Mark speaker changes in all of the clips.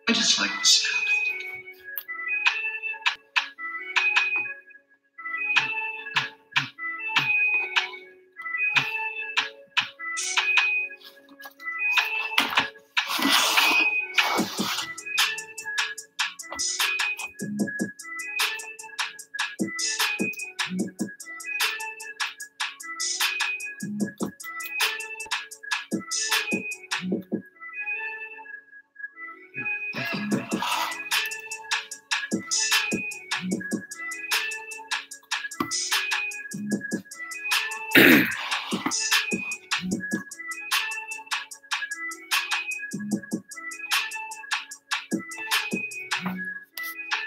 Speaker 1: I just like the sound.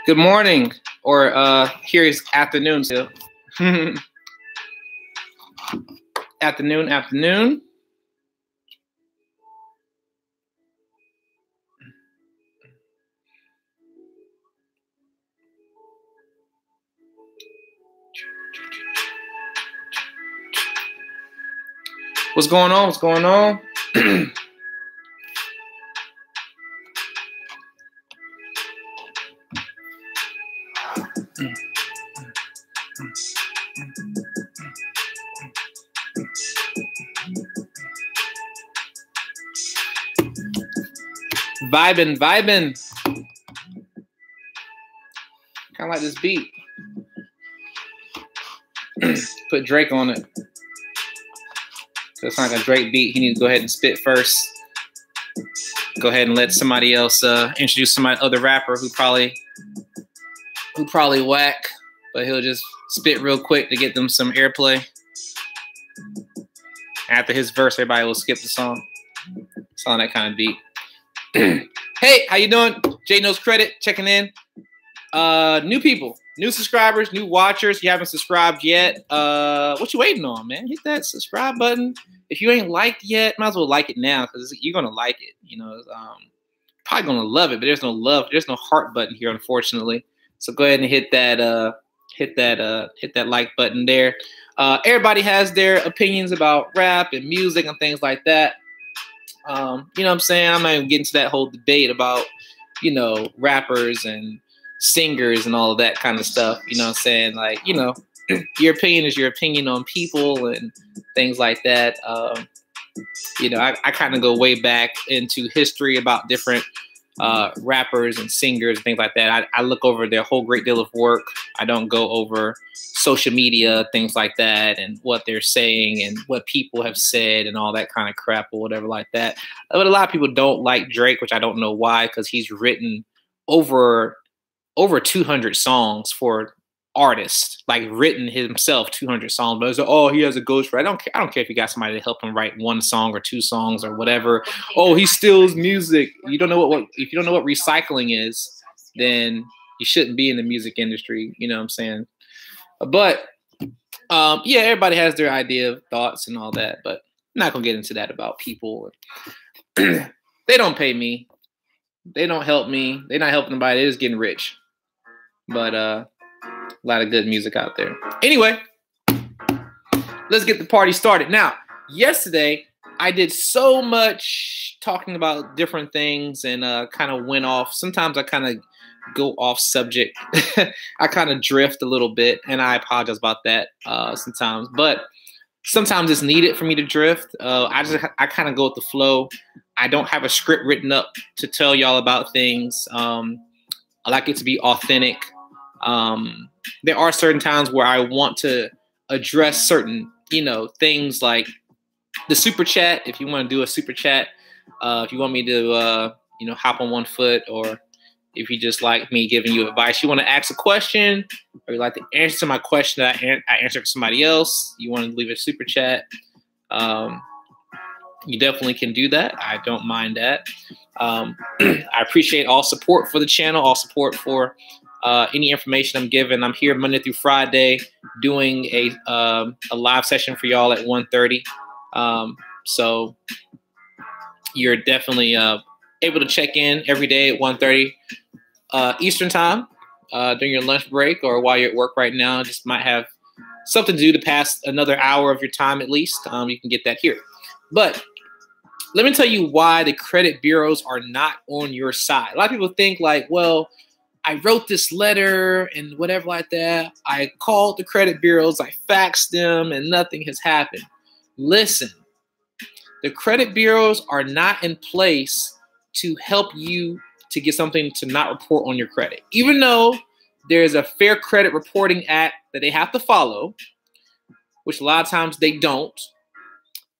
Speaker 1: Good morning, or here is afternoon still. Afternoon. What's going on? Vibing. Kind of like this beat. Put Drake on it. So it's not like a Drake beat. He needs to go ahead and spit first. Go ahead and let somebody else introduce some other rapper who probably whack, but he'll just spit real quick to get them some airplay. After his verse, everybody will skip the song. It's on that kind of beat. Hey, how you doing? Jay Knows Credit checking in. New people, new subscribers, new watchers. You haven't subscribed yet. What you waiting on, man? Hit that subscribe button. If you ain't liked yet, might as well like it now because you're gonna like it. You know, probably gonna love it, but there's no heart button here, unfortunately. So go ahead and hit that like button there. Everybody has their opinions about rap and music and things like that. You know what I'm saying? I'm not even getting to that whole debate about, you know, rappers and singers and all of that kind of stuff. You know what I'm saying? Like, you know, your opinion is your opinion on people and things like that. You know, I kind of go way back into history about different rappers and singers and things like that. I look over their whole great deal of work. I don't go over social media, things like that, and what they're saying and what people have said and all that kind of crap or whatever like that. But a lot of people don't like Drake, which I don't know why, because he's written over 200 songs for artists, like written himself 200 songs. But it's like, oh, he has a ghostwriter. I don't care if you got somebody to help him write one song or two songs or whatever. Oh, he steals music. You don't know what if you don't know what recycling is, then you shouldn't be in the music industry. You know what I'm saying? But yeah, everybody has their idea of thoughts and all that. But I'm not gonna get into that about people. They don't pay me. They don't help me. They're not helping nobody. They're just getting rich. But a lot of good music out there. Anyway, let's get the party started. Now, yesterday, I did so much talking about different things and kind of went off. Sometimes I kind of go off subject. I kind of drift a little bit, and I apologize about that sometimes. But sometimes it's needed for me to drift. I kind of go with the flow. I don't have a script written up to tell y'all about things. I like it to be authentic. There are certain times where I want to address certain, you know, things like the super chat. If you want to do a super chat, if you want me to, you know, hop on one foot, or if you just like me giving you advice, you want to ask a question, or you like the answer to my question that I answered for somebody else, you want to leave a super chat, you definitely can do that. I don't mind that. I appreciate all support for the channel, all support for any information I'm giving. I'm here Monday through Friday doing a live session for y'all at 1:30. So you're definitely able to check in every day at 1:30 Eastern time during your lunch break or while you're at work right now. Just might have something to do to pass another hour of your time at least. You can get that here. But let me tell you why the credit bureaus are not on your side. A lot of people think like, well, I wrote this letter and whatever like that. I called the credit bureaus, I faxed them, and nothing has happened. Listen, the credit bureaus are not in place to help you to get something to not report on your credit. Even though there's a Fair Credit Reporting Act that they have to follow, which a lot of times they don't.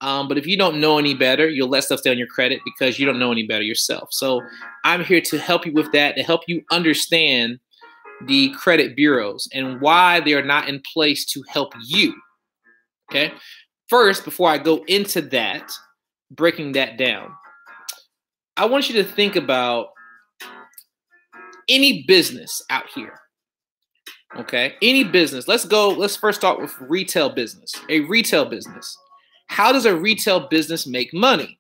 Speaker 1: But if you don't know any better, you'll let stuff stay on your credit because you don't know any better yourself. So I'm here to help you with that, to help you understand the credit bureaus and why they are not in place to help you. Okay. First, before I go into that, breaking that down, I want you to think about any business out here. Okay. Any business. Let's first start with retail business. A retail business. How does a retail business make money?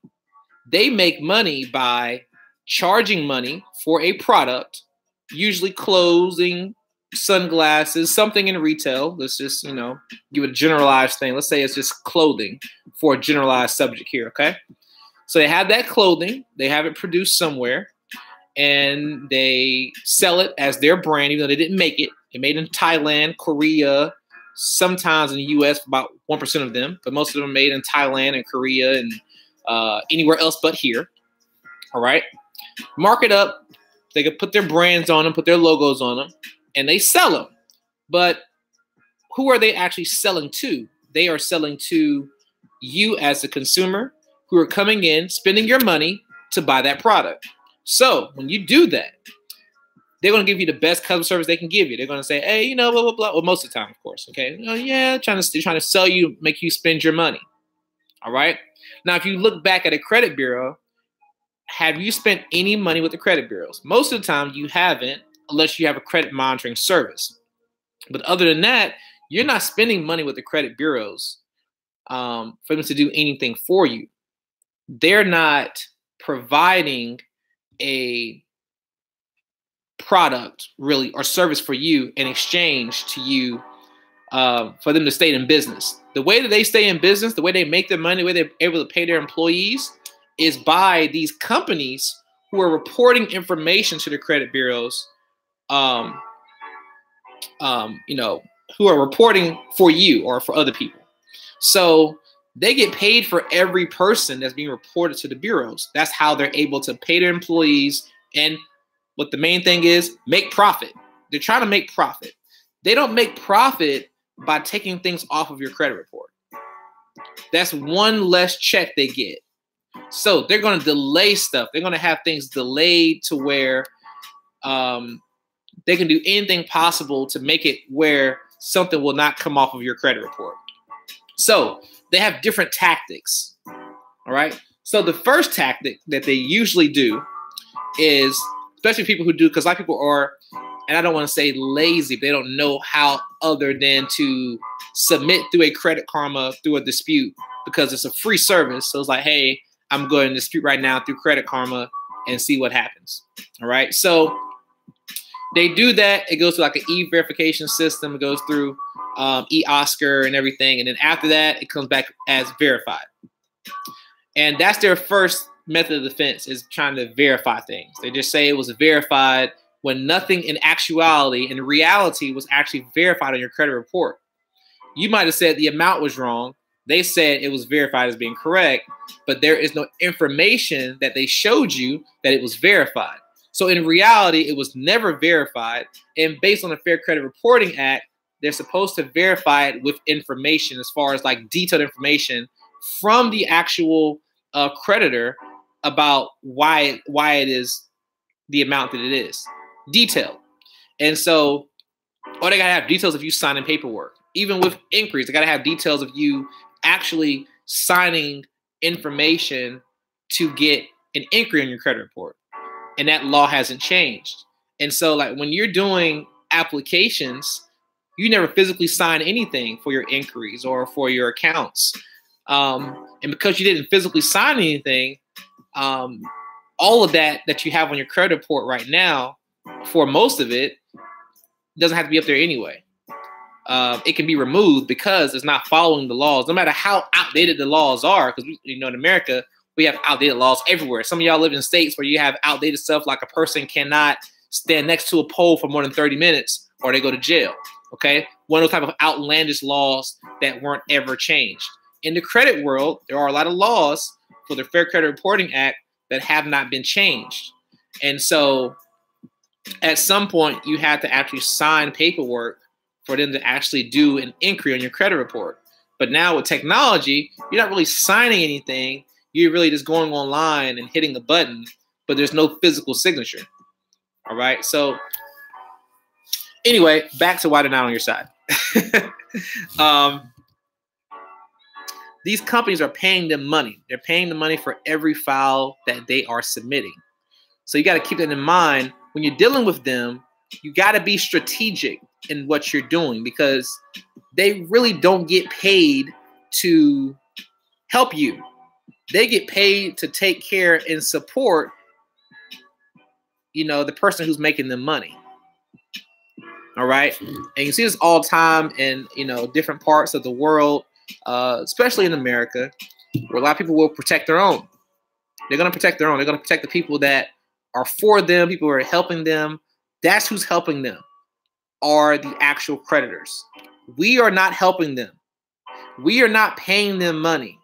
Speaker 1: They make money by charging money for a product, usually clothing, sunglasses, something in retail. Let's just, give it a generalized thing. Let's say it's just clothing for a generalized subject here, okay? So they have that clothing. They have it produced somewhere, and they sell it as their brand, even though they didn't make it. They made it in Thailand, Korea, sometimes in the U.S., about 1% of them, but most of them are made in Thailand and Korea and anywhere else but here. All right. Mark it up. They can put their brands on them, put their logos on them, and they sell them. But who are they actually selling to? They are selling to you as a consumer who are coming in, spending your money to buy that product. So when you do that, they're going to give you the best customer service they can give you. They're going to say, hey, blah, blah, blah. Well, most of the time, of course. Okay. Trying to sell you, make you spend your money. All right. Now, if you look back at a credit bureau, have you spent any money with the credit bureaus? Most of the time you haven't, unless you have a credit monitoring service. But other than that, you're not spending money with the credit bureaus for them to do anything for you. They're not providing a product really or service for you in exchange to you for them to stay in business. The way that they stay in business, the way they make their money, the way they're able to pay their employees is by these companies who are reporting information to the credit bureaus, who are reporting for you or for other people. So they get paid for every person that's being reported to the bureaus. That's how they're able to pay their employees. And what the main thing is, make profit. They're trying to make profit. They don't make profit by taking things off of your credit report. That's one less check they get. So they're going to delay stuff. They're going to have things delayed to where they can do anything possible to make it where something will not come off of your credit report. So they have different tactics. All right. So the first tactic that they usually do is, especially people who do, because a lot of people are, and I don't want to say lazy, they don't know how other than to submit through a Credit Karma, through a dispute, because it's a free service. So it's like, hey, I'm going to dispute right now through Credit Karma and see what happens. All right. So they do that. It goes through like an e-verification system. It goes through eOscar and everything. And then after that, it comes back as verified. And that's their first method of defense, is trying to verify things. They just say it was verified when nothing in actuality, in reality, was actually verified on your credit report. You might have said the amount was wrong. They said it was verified as being correct, but there is no information that they showed you that it was verified. So in reality, it was never verified. And based on the Fair Credit Reporting Act, they're supposed to verify it with information, as far as like detailed information from the actual creditor about why it is the amount that it is. Detailed. And so, or they gotta have details of you signing paperwork. Even with inquiries, they gotta have details of you actually signing information to get an inquiry on your credit report. And that law hasn't changed. And so, like, when you're doing applications, you never physically sign anything for your inquiries or for your accounts. And because you didn't physically sign anything, all of that you have on your credit report right now, for most of it, doesn't have to be up there anyway. It can be removed because it's not following the laws, no matter how outdated the laws are. Because in America, We have outdated laws everywhere. Some of y'all live in states where you have outdated stuff, like a person cannot stand next to a pole for more than 30 minutes or they go to jail. Okay, one of those type of outlandish laws that weren't ever changed. In the credit world, there are a lot of laws for the Fair Credit Reporting Act that have not been changed. And so at some point, you have to actually sign paperwork for them to actually do an inquiry on your credit report. But now with technology, you're not really signing anything. You're really just going online and hitting a button, but there's no physical signature. All right. So anyway, back to why they're not on your side. These companies are paying them money. They're paying the money for every file that they are submitting. So you got to keep that in mind. When you're dealing with them, you got to be strategic in what you're doing, because they really don't get paid to help you. They get paid to take care and support, the person who's making them money. All right. And you see this all the time in, different parts of the world, especially in America, where a lot of people will protect their own. They're going to protect their own. They're going to protect the people that are for them, people who are helping them. That's who's helping them, are the actual creditors. We are not helping them. We are not paying them money.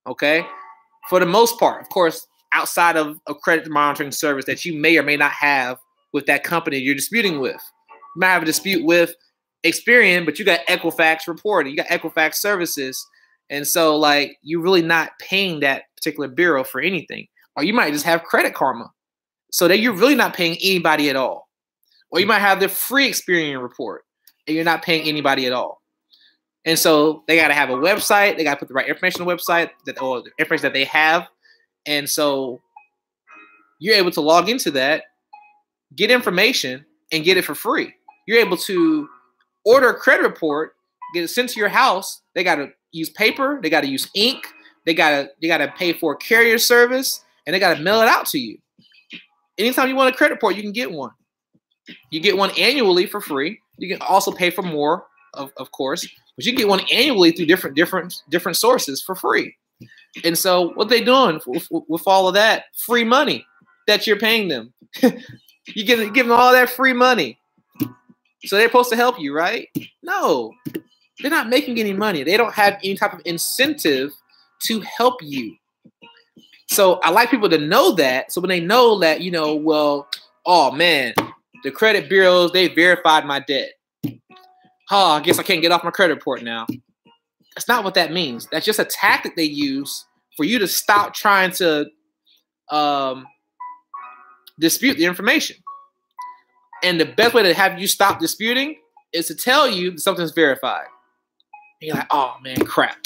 Speaker 1: Okay? For the most part, of course, outside of a credit monitoring service that you may or may not have with that company you're disputing with. You might have a dispute with Experian, but you got Equifax reporting. You got Equifax services. And so, you're really not paying that particular bureau for anything. Or you might just have Credit Karma. So that you're really not paying anybody at all. Or you might have the free Experian report and you're not paying anybody at all. And so they got to have a website. They got to put the right information on the website, or the information that they have. And so you're able to log into that, get information, and get it for free. You're able to order a credit report, get it sent to your house. They got to use paper. They got to use ink. They got to pay for a carrier service, and they got to mail it out to you. Anytime you want a credit report, you can get one. You get one annually for free. You can also pay for more, of course, but you can get one annually through different sources for free. And so what they doing with all of that free money that you're paying them? You give them all that free money. So they're supposed to help you, right? No, they're not making any money. They don't have any type of incentive to help you. So I like people to know that. So when they know that, oh man, the credit bureaus, they verified my debt. Oh, I guess I can't get off my credit report now. That's not what that means. That's just a tactic they use for you to stop trying to dispute the information. And the best way to have you stop disputing is to tell you that something's verified. And you're like, oh man, crap.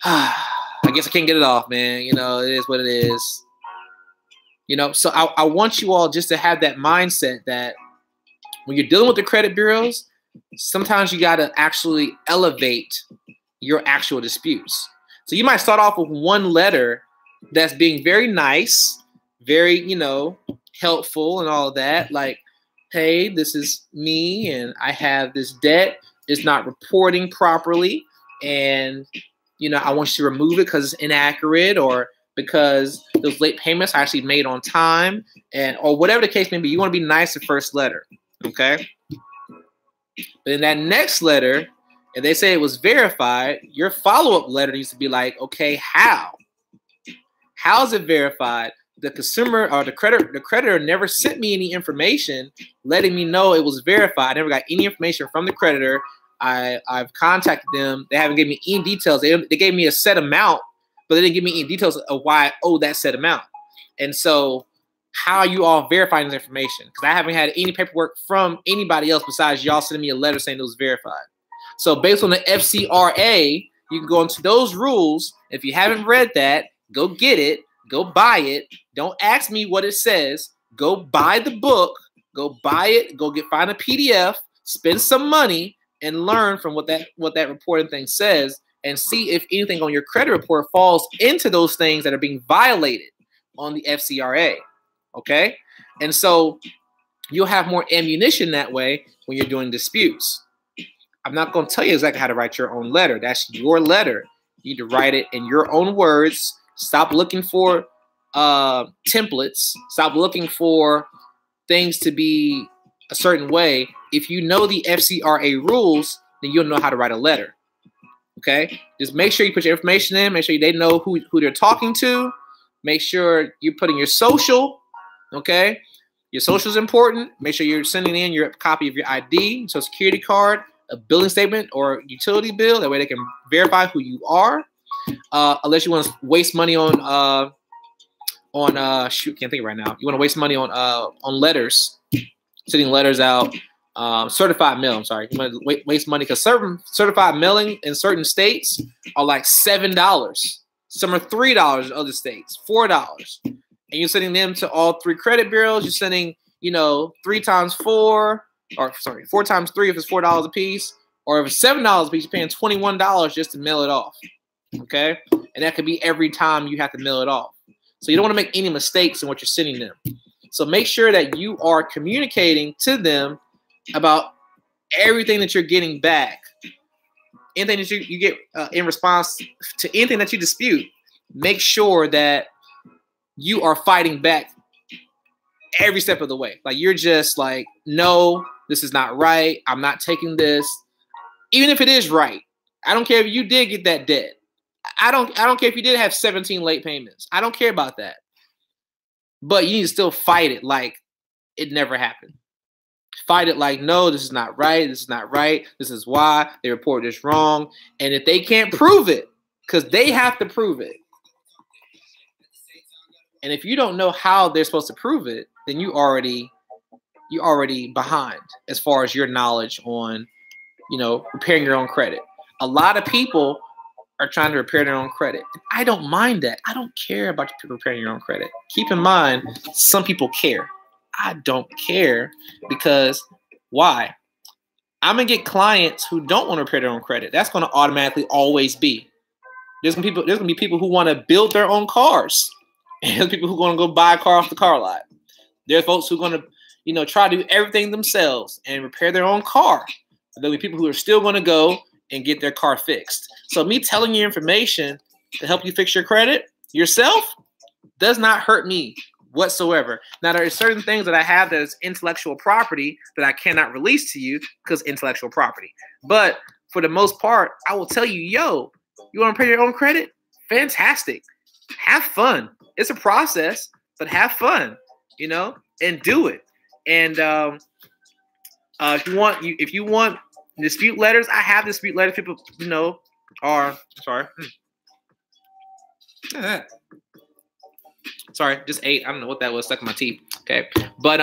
Speaker 1: I guess I can't get it off, man. It is what it is. So I want you all just to have that mindset that when you're dealing with the credit bureaus, sometimes you got to actually elevate your actual disputes. So you might start off with one letter that's being very nice, very, helpful and all of that. Like, hey, this is me and I have this debt. It's not reporting properly. And, I want you to remove it because it's inaccurate, or because those late payments are actually made on time, or whatever the case may be. You want to be nice the first letter. Okay. But in that next letter, if they say it was verified, your follow-up letter needs to be like, okay, how? How is it verified? The consumer or the creditor never sent me any information letting me know it was verified. I never got any information from the creditor. I've contacted them. They haven't given me any details. They gave me a set amount, but they didn't give me any details of why I owe that set amount. And so how are you all verifying this information? Because I haven't had any paperwork from anybody else besides y'all sending me a letter saying it was verified. So based on the FCRA, you can go into those rules. If you haven't read that, go get it. Go buy it. Don't ask me what it says. Go buy the book. Go buy it. Go find a PDF. Spend some money and learn from what that reporting thing says, and see if anything on your credit report falls into those things that are being violated on the FCRA. Okay? And so you'll have more ammunition that way when you're doing disputes. I'm not going to tell you exactly how to write your own letter. That's your letter. You need to write it in your own words, Stop looking for templates. Stop looking for things to be a certain way. If you know the FCRA rules, then you'll know how to write a letter. Okay? Just make sure you put your information in. Make sure they know who they're talking to. Make sure you're putting your social. Okay? Your social is important. Make sure you're sending in your copy of your ID, Social Security card, a billing statement or utility bill. That way they can verify who you are. Unless you want to waste money on shoot, can't think right now. You want to waste money on letters, sending letters out, certified mail. I'm sorry, you want to waste money because certain certified mailing in certain states are like $7. Some are $3 in other states, $4, and you're sending them to all 3 credit bureaus. You're sending, 3 times 4, or sorry, 4 times 3 if it's $4 a piece, or if it's $7 a piece, you're paying $21 just to mail it off. Okay, and that could be every time you have to mail it off. So you don't want to make any mistakes in what you're sending them. So make sure that you are communicating to them about everything that you're getting back. Anything that you get in response to anything that you dispute, make sure that you are fighting back every step of the way. Like you're just like, no, this is not right. I'm not taking this. Even if it is right. I don't care if you did get that debt. I don't care if you did have 17 late payments. I don't care about that. But you need to still fight it like it never happened. Fight it like, no, this is not right. This is not right. This is why they reported this wrong. And if they can't prove it, because they have to prove it. And if you don't know how they're supposed to prove it, then you're already behind as far as your knowledge on, repairing your own credit. A lot of people are trying to repair their own credit. I don't mind that. I don't care about you repairing your own credit. Keep in mind, some people care. I don't care because why? I'm going to get clients who don't want to repair their own credit. That's going to automatically always be. There's going to be people who want to build there's people who are going to go buy a car off the car lot. There's folks who are going to, try to do everything themselves and repair their own car. There'll be people who are still going to go and get their car fixed. So me telling you information to help you fix your credit yourself does not hurt me whatsoever. Now, there are certain things that I have that is intellectual property that I cannot release to you because intellectual property. But for the most part, I will tell you, yo, you want to pay your own credit? Fantastic. Have fun. It's a process, but have fun, and do it. And if you want dispute letters, I have dispute letters. People, are sorry. Sorry, just ate. I don't know what that was, stuck in my teeth. Okay. But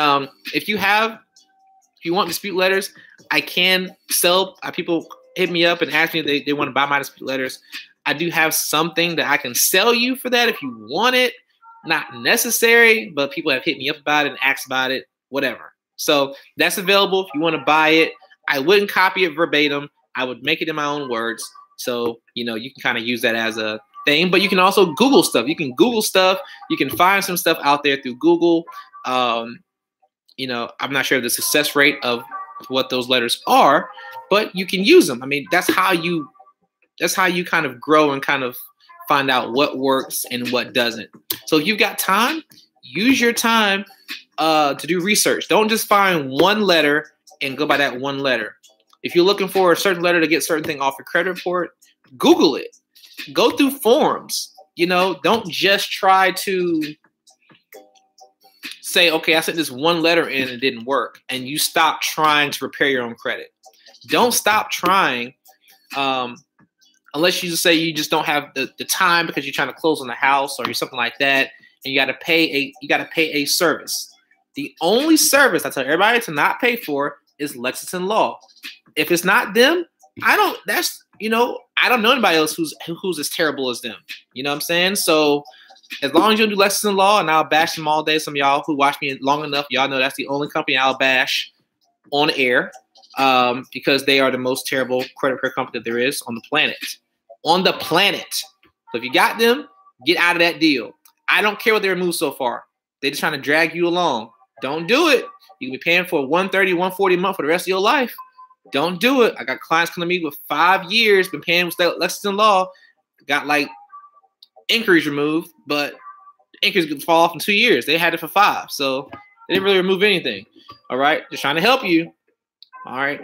Speaker 1: if you want dispute letters, I can sell. People hit me up and ask me if they want to buy my dispute letters. I do have something that I can sell you for that if you want it. Not necessary, but people have hit me up about it and asked about it, whatever. So that's available if you want to buy it. I wouldn't copy it verbatim. I would make it in my own words. So, you can kind of use that as a thing, but you can also Google stuff. You can Google stuff. You can find some stuff out there through Google. I'm not sure of the success rate of what those letters are, but you can use them. I mean, that's how you kind of grow and kind of find out what works and what doesn't. So if you've got time, use your time to do research. Don't just find one letter and go by that one letter. If you're looking for a certain letter to get certain thing off your credit report, Google it. Go through forums. Don't just try to say, okay, I sent this one letter in and it didn't work, and you stop trying to repair your own credit. Don't stop trying unless you say you just don't have the time because you're trying to close on the house or something like that, and you got to pay a service. The only service I tell everybody to not pay for is Lexington Law. If it's not them, I don't know anybody else who's as terrible as them. You know what I'm saying? So as long as you do Lexington Law, and I'll bash them all day. Some of y'all who watch me long enough, y'all know that's the only company I'll bash on air because they are the most terrible credit repair company that there is on the planet. On the planet. So if you got them, get out of that deal. I don't care what they removed so far. They're just trying to drag you along. Don't do it. You can be paying for $130, $140 a month for the rest of your life. Don't do it. I got clients coming to me with 5 years, been paying with Lexington Law, got like inquiries removed, but inquiries could fall off in 2 years. They had it for 5, so they didn't really remove anything. All right, just trying to help you. All right,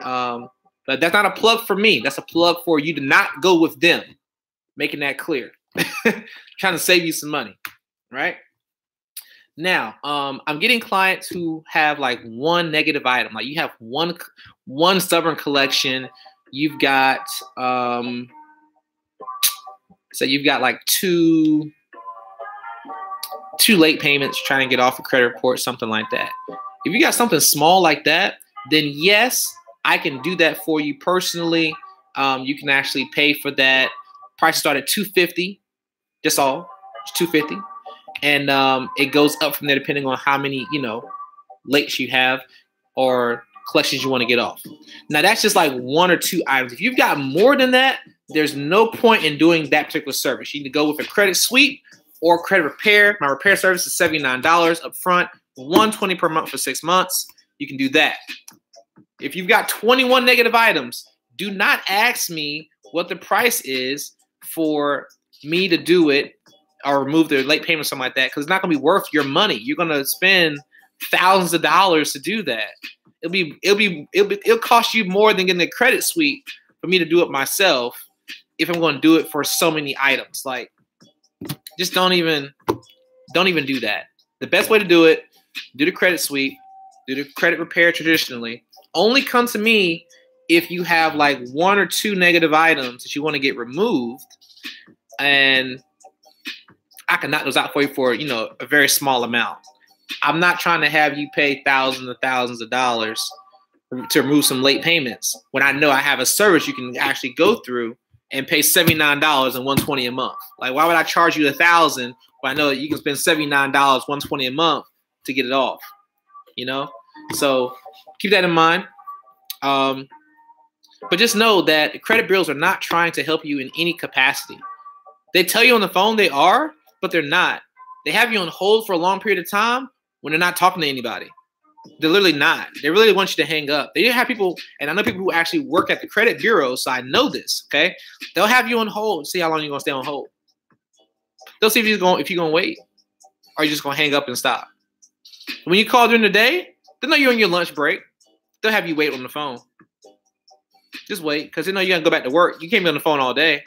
Speaker 1: but that's not a plug for me. That's a plug for you to not go with them. Making that clear. Trying to save you some money, right? Now, I'm getting clients who have like one negative item. Like you have one stubborn collection. You've got so you've got like two late payments trying to get off a credit report, something like that. If you got something small like that, then yes, I can do that for you personally. You can actually pay for that. Prices start at $250. That's all. It's $250. And it goes up from there depending on how many, lates you have or collections you want to get off. Now, that's just like 1 or 2 items. If you've got more than that, there's no point in doing that particular service. You need to go with a credit sweep or credit repair. My repair service is $79 up front, $120 per month for 6 months. You can do that. If you've got 21 negative items, do not ask me what the price is for me to do it or remove the late payment or something like that, because it's not going to be worth your money. You're going to spend thousands of dollars to do that. It'll cost you more than getting a credit sweep for me to do it myself if I'm going to do it for so many items. Like, just don't even do that. The best way to do it, do the credit sweep, do the credit repair traditionally. Only come to me if you have like 1 or 2 negative items that you want to get removed, and I can knock those out for you for, a very small amount. I'm not trying to have you pay thousands and thousands of dollars to remove some late payments when I know I have a service you can actually go through and pay $79 and $120 a month. Like, why would I charge you $1,000 when I know that you can spend $79, $120 a month to get it off? So keep that in mind. But just know that credit bureaus are not trying to help you in any capacity. They tell you on the phone they are, but they're not. They have you on hold for a long period of time when they're not talking to anybody. They're literally not. They really want you to hang up. They have people, and I know people who actually work at the credit bureau, so I know this, okay? They'll have you on hold, see how long you're going to stay on hold. They'll see if you're going to wait, or you're just going to hang up and stop. When you call during the day, they know you're on your lunch break. They'll have you wait on the phone. Just wait, because they know you're going to go back to work. You can't be on the phone all day.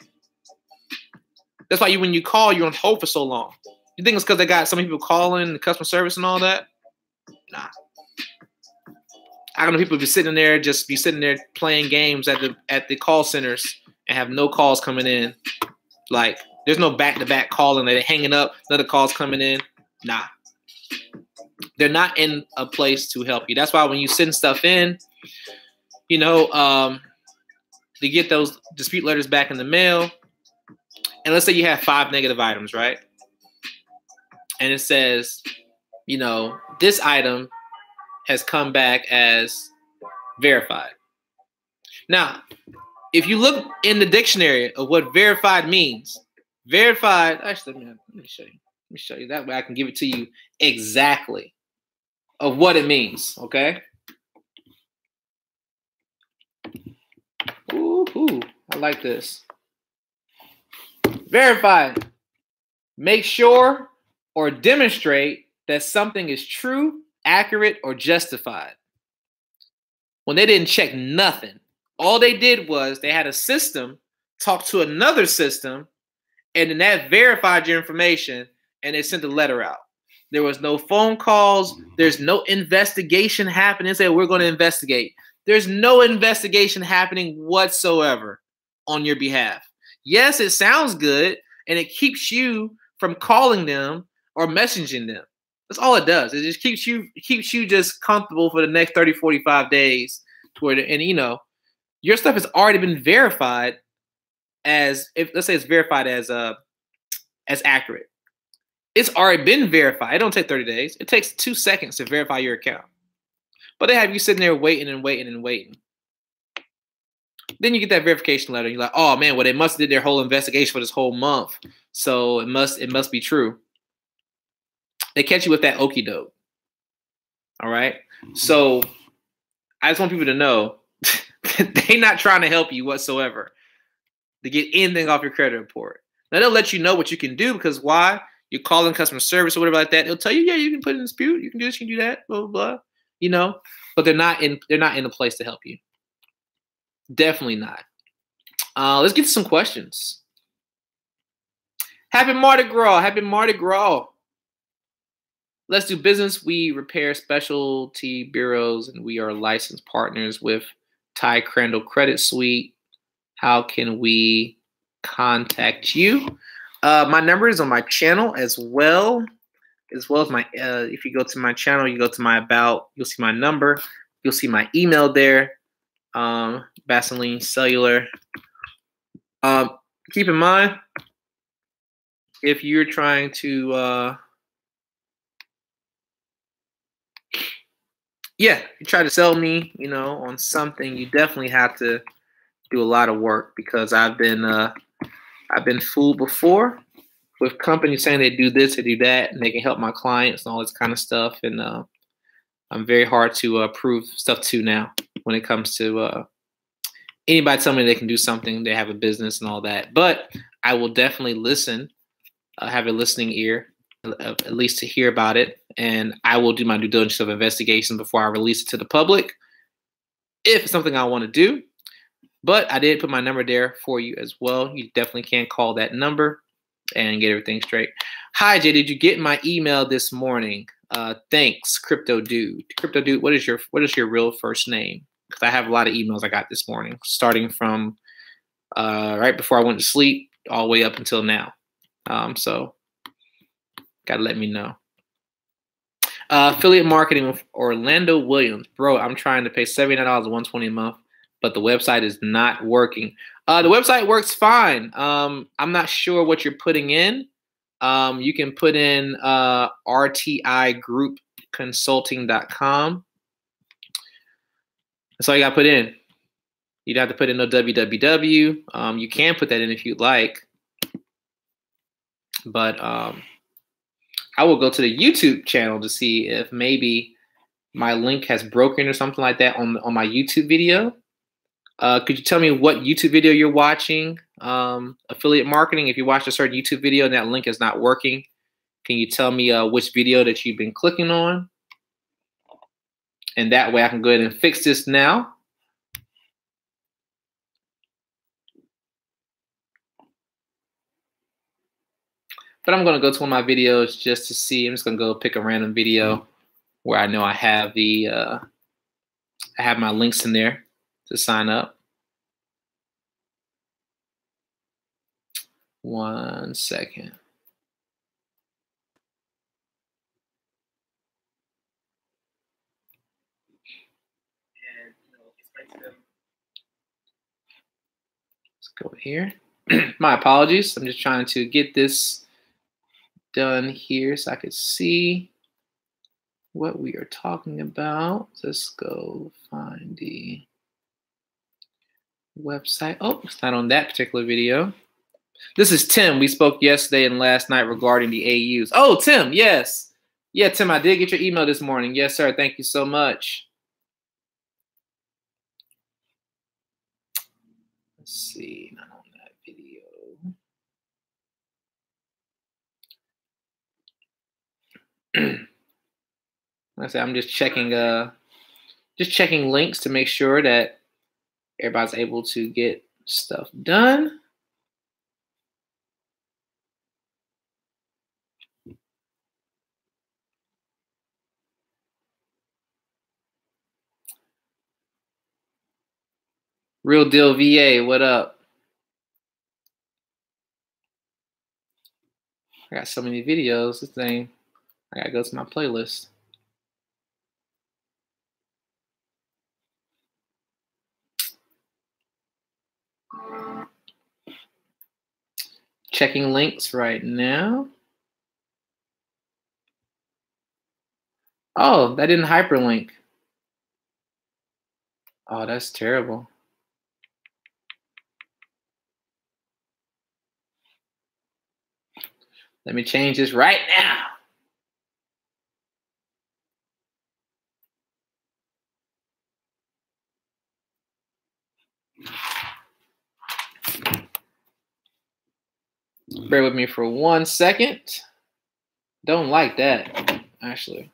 Speaker 1: That's why when you call, you're on hold for so long. You think it's because they got so many people calling, the customer service and all that? Nah. I don't know, people be sitting there playing games at the call centers and have no calls coming in. Like, there's no back-to-back calling. They're hanging up, another call's coming in. Nah. They're not in a place to help you. That's why when you send stuff in, to get those dispute letters back in the mail, and let's say you have 5 negative items, right? And it says, this item has come back as verified. Now, if you look in the dictionary of what verified means, actually, let me show you. Let me show you. That way I can give it to you exactly of what it means, okay? Ooh, I like this. Verified. Make sure or demonstrate that something is true, accurate, or justified. When they didn't check nothing, all they did was they had a system talk to another system, and then that verified your information, and they sent a letter out. There was no phone calls. There's no investigation happening. Say, we're going to investigate. There's no investigation happening whatsoever on your behalf. Yes, it sounds good, and it keeps you from calling them or messaging them. That's all it does. It just keeps you just comfortable for the next 30, 45 days. Your stuff has already been verified let's say it's verified as accurate. It's already been verified. It don't take 30 days. It takes 2 seconds to verify your account. But they have you sitting there waiting and waiting and waiting. Then you get that verification letter. And you're like, oh man, well, they must have did their whole investigation for this whole month. So it must be true. They catch you with that okie doke. All right. So I just want people to know they're not trying to help you whatsoever to get anything off your credit report. Now they'll let you know what you can do because why? You're calling customer service or whatever like that. They'll tell you, yeah, you can put in a dispute, you can do this, you can do that, blah blah blah. You know, but they're not in a place to help you. Definitely not. Let's get to some questions. Happy Mardi Gras. Happy Mardi Gras. Let's do business. We repair specialty bureaus and we are licensed partners with Ty Crandall Credit Suite. How can we contact you? My number is on my channel as well as my, if you go to my channel, you go to my about, you'll see my number. You'll see my email there, Vaseline Cellular. Keep in mind, if you're trying to, you try to sell me, you know, on something, you definitely have to do a lot of work because I've been fooled before with companies saying they do this, they do that, and they can help my clients and all this kind of stuff. And I'm very hard to prove stuff to now when it comes to anybody telling me they can do something, they have a business and all that. But I will definitely listen, have a listening ear, at least to hear about it. And I will do my due diligence of investigation before I release it to the public if it's something I want to do. But I did put my number there for you as well. You definitely can call that number and get everything straight. Hi, Jay. Did you get my email this morning? Thanks, Crypto Dude. Crypto Dude, what is your real first name? Because I have a lot of emails I got this morning, starting from right before I went to sleep all the way up until now. So gotta let me know. Affiliate marketing with Orlando Williams. Bro, I'm trying to pay $79 $120 a month, but the website is not working. The website works fine. I'm not sure what you're putting in. You can put in rtigroupconsulting.com. That's all you got to put in. You don't have to put in no www. You can put that in if you'd like. But I will go to the YouTube channel to see if maybe my link has broken or something like that on my YouTube video. Could you tell me what YouTube video you're watching? Affiliate marketing. If you watched a certain YouTube video and that link is not working, can you tell me which video that you've been clicking on? And that way I can go ahead and fix this now. But I'm going to go to one of my videos just to see. I'm just going to go pick a random video where I know I have the I have my links in there to sign up. 1 second. Let's go here. My apologies. I'm just trying to get this done here so I could see what we are talking about. Let's go find the website. Oh, it's not on that particular video. This is Tim. We spoke yesterday and last night regarding the AUs. Oh, Tim, yes. Yeah, Tim, I did get your email this morning. Yes, sir. Thank you so much. Let's see. Not on that video. Like I said, I'm just checking links to make sure that everybody's able to get stuff done. Real Deal VA, what up? I got so many videos. This thing, I gotta go to my playlist. Checking links right now. Oh, that didn't hyperlink. Oh, that's terrible. Let me change this right now. Bear with me for 1 second. Don't like that, actually.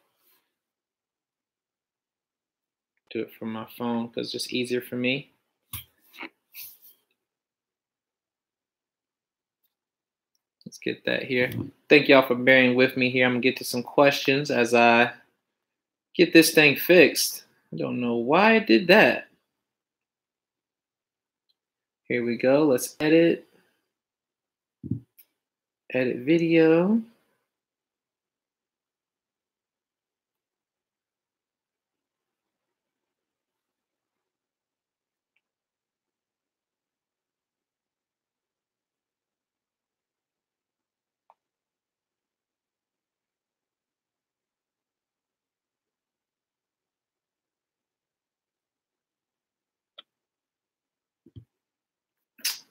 Speaker 1: Do it from my phone because it's just easier for me. Let's get that here. Thank y'all for bearing with me here. I'm gonna get to some questions as I get this thing fixed. I don't know why it did that. Here we go. Let's edit. Edit video.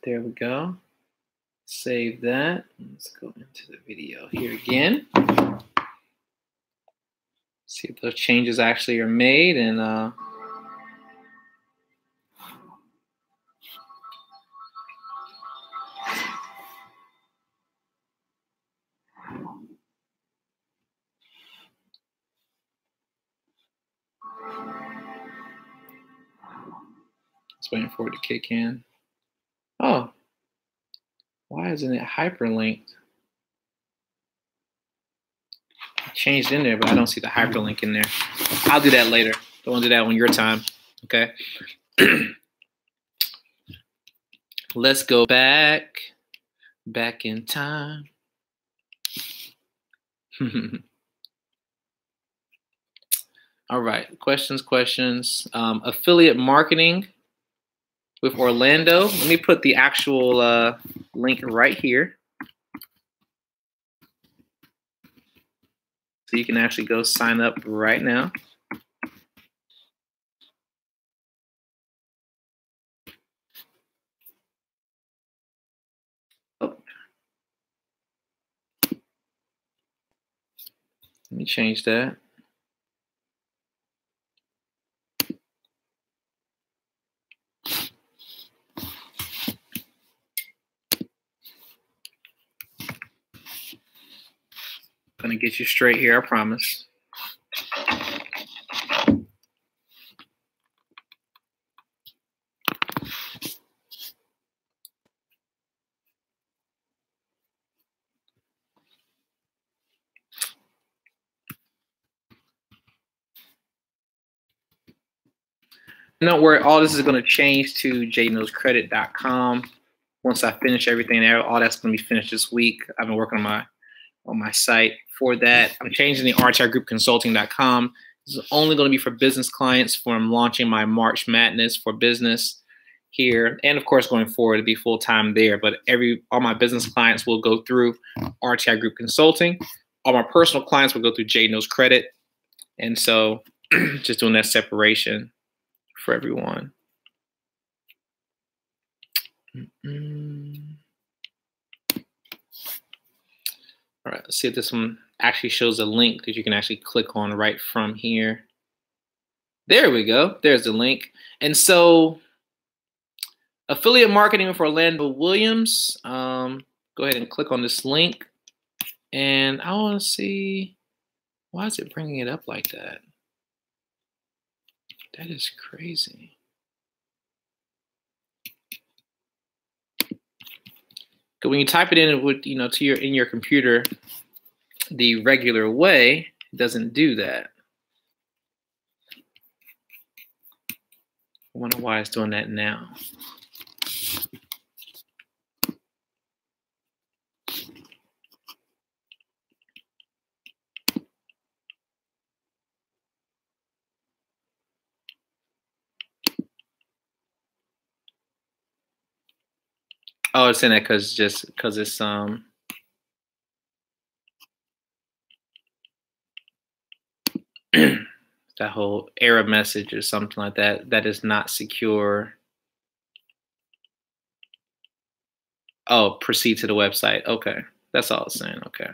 Speaker 1: There we go. Save that. Let's go into the video here again. See if those changes actually are made and just waiting for it to kick in. Oh, why isn't it hyperlinked? I changed in there, but I don't see the hyperlink in there. I'll do that later. Don't want to do that on your time, okay? Let's go back in time. All right, questions. Affiliate marketing with Orlando. Let me put the actual link right here. So you can actually go sign up right now. Oh. Let me change that. Gonna get you straight here, I promise. Don't worry, all this is going to change to jknowscredit.com. Once I finish everything there, all that's going to be finished this week. I've been working on my site for that. I'm changing the rtigroupconsulting.com. This is only going to be for business clients for I'm launching my March Madness for business here. And of course, going forward to be full-time there. But all my business clients will go through RTI Group Consulting. All my personal clients will go through J Knows Credit. And so just doing that separation for everyone. All right, let's see if this one actually shows a link that you can actually click on right from here. There we go. There's the link. And so affiliate marketing for Orlando Williams. Go ahead and click on this link. And I want to see, why is it bringing it up like that? That is crazy. Because when you type it in, it would, in your computer the regular way, it doesn't do that. I wonder why it's doing that now. Oh, it's in that because it's that whole error message or something like that. That is not secure. Oh, proceed to the website. Okay, that's all it's saying. Okay.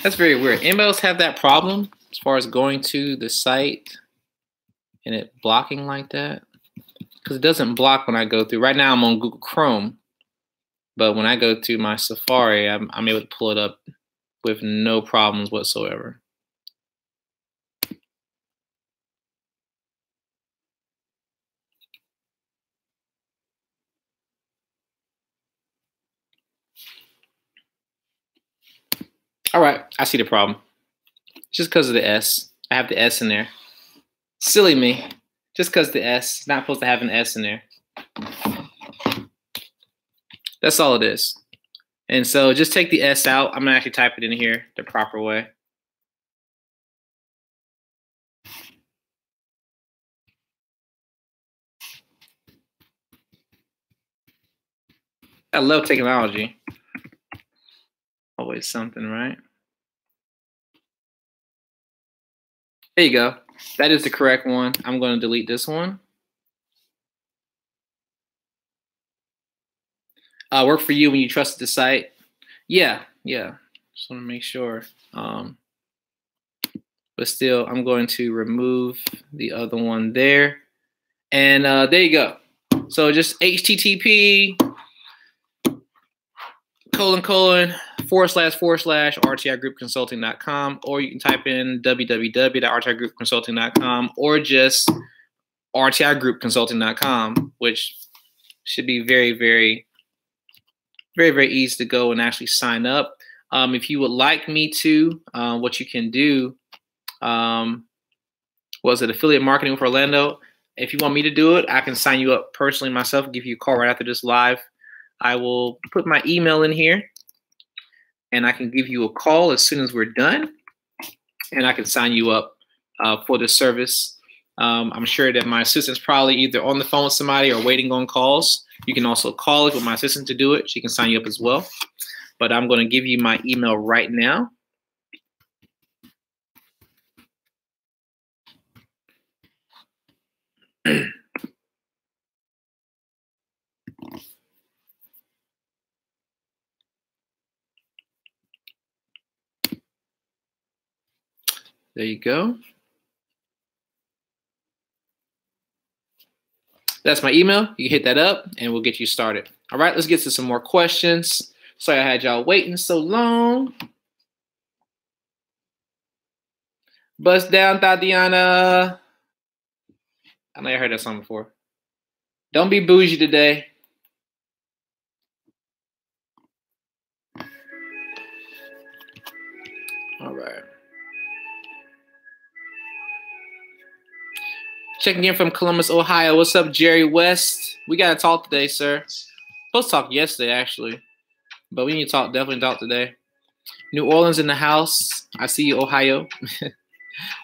Speaker 1: That's very weird. Anybody else have that problem as far as going to the site and it blocking like that? Because it doesn't block when I go through. Right now I'm on Google Chrome, but when I go to my Safari, I'm able to pull it up with no problems whatsoever. All right, I see the problem. Just because of the S. I have the S in there. Silly me. Just because the S. Not supposed to have an S in there. That's all it is. And so just take the S out. I'm going to actually type it in here the proper way. I love technology. Always something, right? There you go. That is the correct one. I'm going to delete this one. Work for you when you trusted the site. Yeah. Just want to make sure. But still, I'm going to remove the other one there. And there you go. So just http://rtigroupconsulting.com, or you can type in www.rtigroupconsulting.com, or just rtigroupconsulting.com, which should be very, very easy to go and actually sign up. If you would like me to, what you can do, was it affiliate marketing for Orlando? If you want me to do it, I can sign you up personally myself, give you a call right after this live. I will put my email in here, and I can give you a call as soon as we're done, and I can sign you up for the service. I'm sure that my assistant's probably either on the phone with somebody or waiting on calls. You can also call it with my assistant to do it. She can sign you up as well. But I'm going to give you my email right now. There you go. That's my email. You can hit that up and we'll get you started. All right, let's get to some more questions. Sorry I had y'all waiting so long. Bust down, Tatiana. I know you heard that song before. Don't be bougie today. All right. Checking in from Columbus, Ohio. What's up, Jerry West? We got to talk today, sir. Supposed to talk yesterday, actually. But we need to talk, definitely talk today. New Orleans in the house. I see you, Ohio.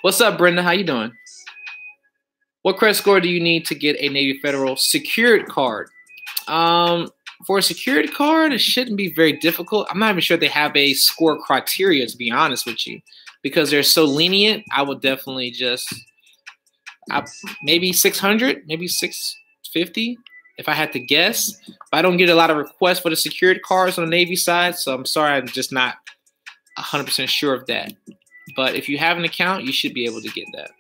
Speaker 1: What's up, Brenda? How you doing? What credit score do you need to get a Navy Federal secured card? For a secured card, it shouldn't be very difficult. I'm not even sure they have a score criteria, to be honest with you. Because they're so lenient, I would definitely just... maybe 600, maybe 650, if I had to guess. But I don't get a lot of requests for the secured cards on the Navy side, so I'm sorry, I'm just not 100% sure of that. But if you have an account, you should be able to get that.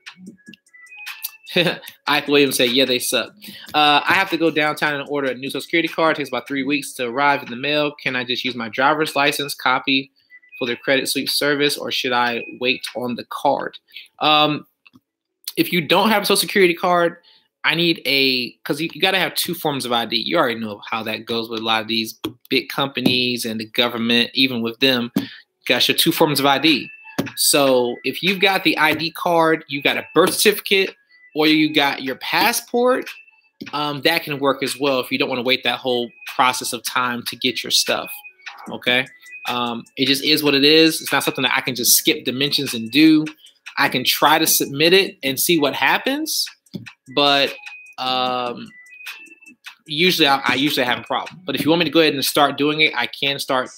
Speaker 1: Ike Williams said, yeah, they suck. I have to go downtown and order a new Social Security card. It takes about 3 weeks to arrive in the mail. Can I just use my driver's license copy for the credit sweep service, or should I wait on the card? If you don't have a Social Security card, I need because you got to have 2 forms of ID. You already know how that goes with a lot of these big companies and the government. Even with them, you got your 2 forms of ID. So if you've got the ID card, you got a birth certificate, or you got your passport, that can work as well if you don't want to wait that whole process of time to get your stuff, okay? It just is what it is. It's not something that I can just skip dimensions and do. I can try to submit it and see what happens, but usually I usually have a problem. But if you want me to go ahead and start doing it, I can start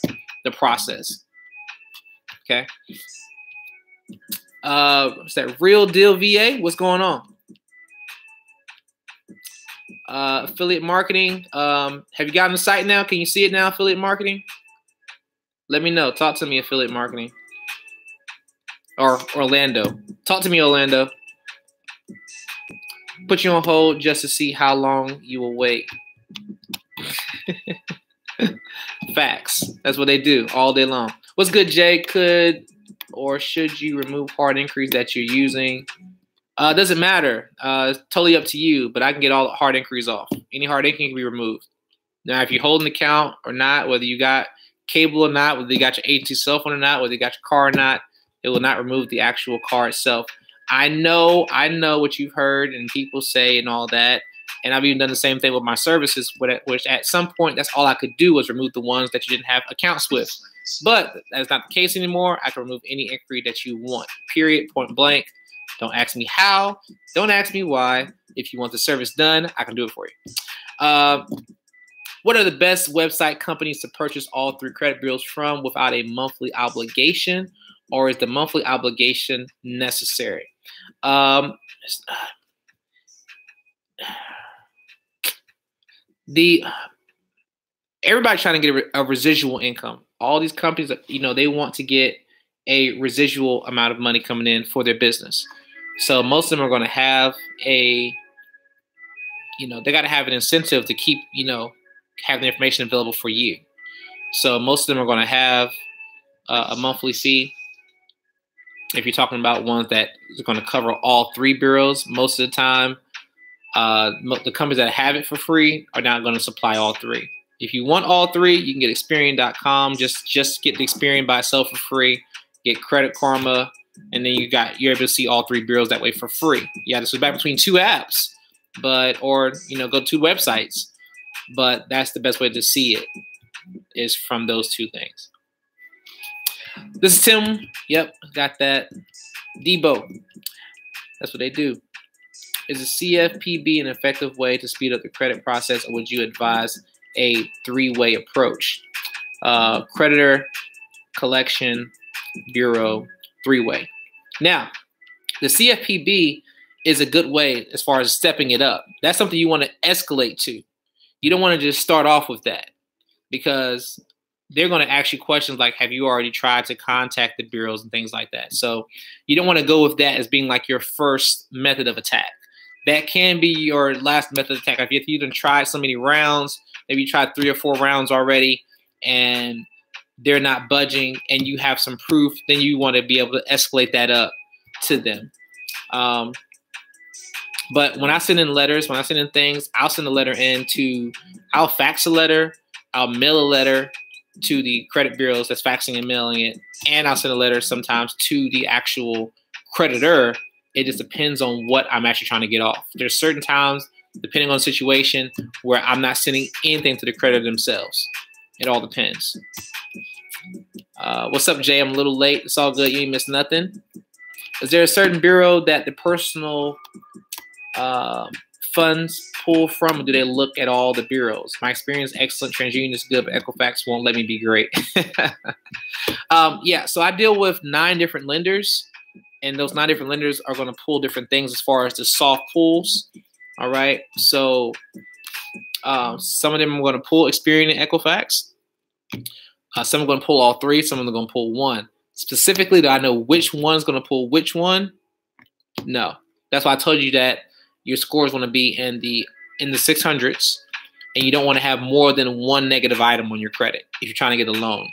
Speaker 1: the process, okay? What's that? Real Deal VA? What's going on? Affiliate marketing. Have you gotten the site now? Can you see it now, affiliate marketing? Let me know. Talk to me, affiliate marketing. or Orlando. Talk to me, Orlando. Put you on hold just to see how long you will wait. Facts. That's what they do all day long. What's good, Jay? Could or should you remove hard inquiries that you're using? Doesn't matter. It's totally up to you, but I can get all hard inquiries off. Any hard inquiry can be removed. Now, if you hold an account or not, whether you got cable or not, whether you got your agency cell phone or not, whether you got your car or not, it will not remove the actual car itself. I know what you've heard and people say and all that. And I've even done the same thing with my services, which at some point, that's all I could do was remove the ones that you didn't have accounts with. But that's not the case anymore. I can remove any inquiry that you want, period, point blank. Don't ask me how. Don't ask me why. If you want the service done, I can do it for you. What are the best website companies to purchase all 3 credit bureaus from without a monthly obligation, or is the monthly obligation necessary? Everybody's trying to get a residual income. All these companies, they want to get a residual amount of money coming in for their business. So most of them are going to have they got to have an incentive to keep, have the information available for you. So most of them are going to have a monthly fee. If you're talking about ones that is going to cover all 3 bureaus, most of the time, the companies that have it for free are not going to supply all 3. If you want all 3, you can get Experian.com. Just get the Experian by itself for free. Get Credit Karma, and then you're able to see all 3 bureaus that way for free. You have to switch back between 2 apps, or go to 2 websites. But that's the best way to see it, is from those 2 things. This is Tim. Yep, got that. Debo. That's what they do. Is a CFPB an effective way to speed up the credit process, or would you advise a 3-way approach? Creditor, collection, bureau, 3-way. Now, the CFPB is a good way as far as stepping it up. That's something you want to escalate to. You don't want to just start off with that, because they're going to ask you questions like, have you already tried to contact the bureaus and things like that? So you don't want to go with that as being like your first method of attack. That can be your last method of attack. If you done tried so many rounds, maybe you tried 3 or 4 rounds already, and they're not budging, and you have some proof, then you want to be able to escalate that up to them. But when I send in letters, when I send in things, I'll send a letter I'll fax a letter, I'll mail a letter to the credit bureaus that's faxing and mailing it, and I'll send a letter sometimes to the actual creditor. It just depends on what I'm actually trying to get off. There's certain times, depending on the situation, where I'm not sending anything to the creditor themselves. It all depends. What's up, Jay? I'm a little late. It's all good. You ain't missed nothing. Is there a certain bureau that the personal funds pull from, or do they look at all the bureaus? My experience, excellent. TransUnion is good, but Equifax won't let me be great. Yeah, so I deal with 9 different lenders, and those 9 different lenders are going to pull different things as far as the soft pulls. All right, so some of them are going to pull Experian and Equifax. Some are going to pull all 3. Some of them are going to pull 1. Specifically, do I know which one's going to pull which one? No. That's why I told you that your scores want to be in the 600s, and you don't want to have more than 1 negative item on your credit if you're trying to get a loan.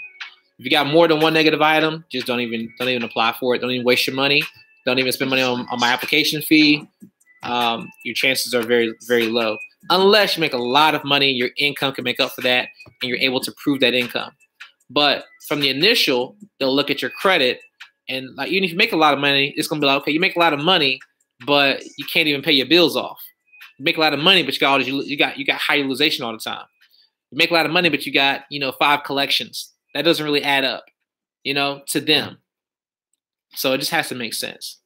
Speaker 1: If you got more than 1 negative item, just don't even apply for it. Don't even waste your money. Don't even spend money on my application fee. Your chances are very, very low. Unless you make a lot of money, your income can make up for that, and you're able to prove that income. But from the initial, they'll look at your credit, and like even if you make a lot of money, it's gonna be like, okay, you make a lot of money, but you can't even pay your bills off. You make a lot of money, but you got high utilization all the time. You make a lot of money, but you got 5 collections. That doesn't really add up, to them. So it just has to make sense.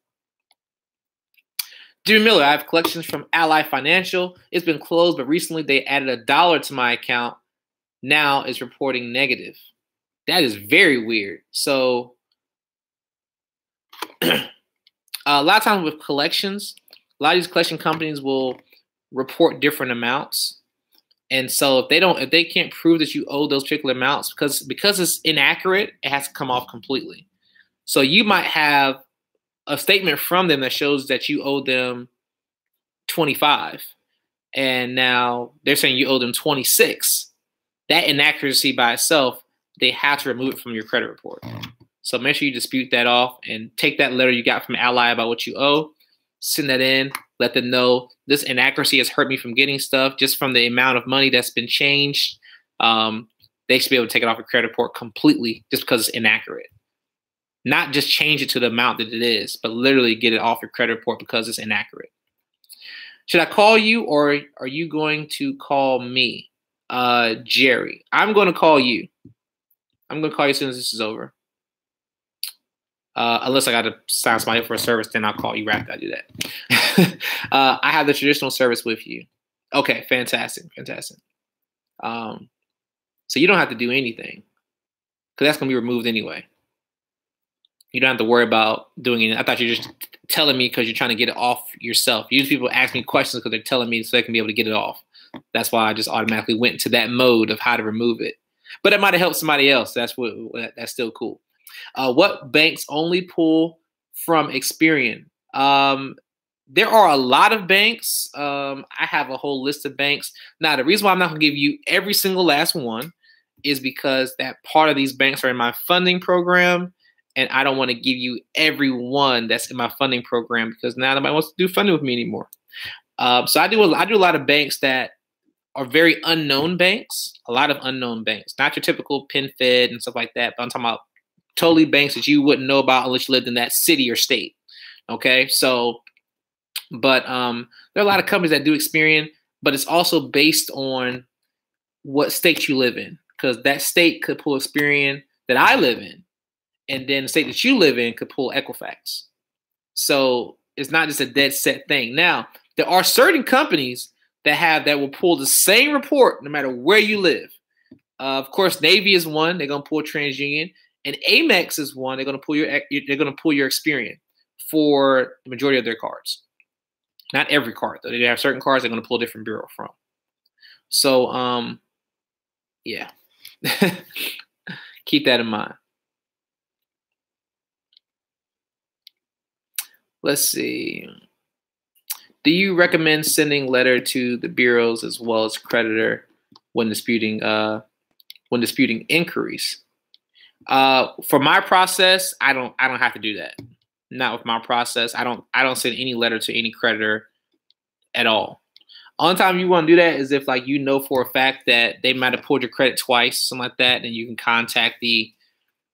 Speaker 1: Dear Miller, I have collections from Ally Financial. It's been closed, but recently they added $1 to my account. Now it's reporting negative. That is very weird. So a lot of times with collections, a lot of these collection companies will report different amounts. And so if they can't prove that you owe those particular amounts, because it's inaccurate, it has to come off completely. So you might have a statement from them that shows that you owe them 25, and now they're saying you owe them 26. That inaccuracy by itself, they have to remove it from your credit report. So make sure you dispute that off and take that letter you got from Ally about what you owe, send that in, let them know this inaccuracy has hurt me from getting stuff just from the amount of money that's been changed. They should be able to take it off your credit report completely just because it's inaccurate. Not just change it to the amount that it is, but literally get it off your credit report because it's inaccurate. Should I call you or are you going to call me? Jerry, I'm going to call you. I'm going to call you as soon as this is over. Unless I got to sign somebody up for a service, then I'll call you right after I do that. I have the traditional service with you. Okay, fantastic, fantastic. So you don't have to do anything because that's going to be removed anyway. You don't have to worry about doing it. I thought you were just telling me because you're trying to get it off yourself. Usually people ask me questions because they're telling me so they can be able to get it off. That's why I just automatically went into that mode of how to remove it. But it might have helped somebody else. That's still cool. What banks only pull from Experian? There are a lot of banks. I have a whole list of banks. Now, the reason why I'm not going to give you every single last one is because that part of these banks are in my funding program, and I don't want to give you every one that's in my funding program because now nobody wants to do funding with me anymore. So I do a lot of banks that are very unknown banks, a lot of unknown banks, not your typical PenFed and stuff like that, but I'm talking about totally banks that you wouldn't know about unless you lived in that city or state. Okay, so, but there are a lot of companies that do Experian, but it's also based on what state you live in, because that state could pull Experian that I live in, and then the state that you live in could pull Equifax. So it's not just a dead set thing. Now, there are certain companies that will pull the same report no matter where you live. Of course, Navy is one. They're gonna pull TransUnion, and Amex is one. They're gonna pull your Experian for the majority of their cards. Not every card though. They have certain cards they're gonna pull a different bureau from. So yeah, keep that in mind. Let's see. Do you recommend sending letter to the bureaus as well as creditor when disputing inquiries? For my process, I don't have to do that. Not with my process. I don't send any letter to any creditor at all. Only time you want to do that is if like you know for a fact that they might have pulled your credit twice, something like that, and you can contact the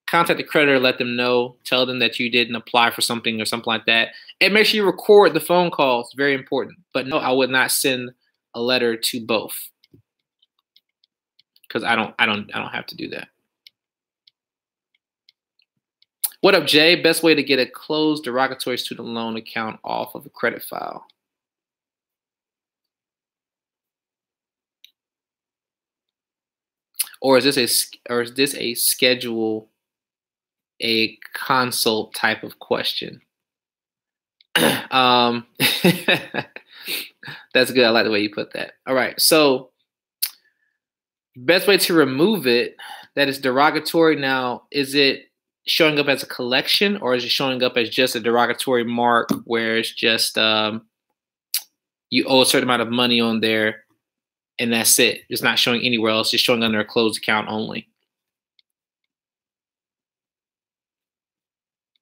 Speaker 1: creditor, let them know, tell them that you didn't apply for something or something like that. And make sure you record the phone call. It's very important. But no, I would not send a letter to both. Because I don't have to do that. What up, Jay? Best way to get a closed derogatory student loan account off of a credit file. Or is this a schedule, a consult type of question? That's good. I like the way you put that. All right. So best way to remove it that is derogatory. Now, is it showing up as a collection or is it showing up as just a derogatory mark where it's just you owe a certain amount of money on there and that's it? It's not showing anywhere else. Just showing under a closed account only.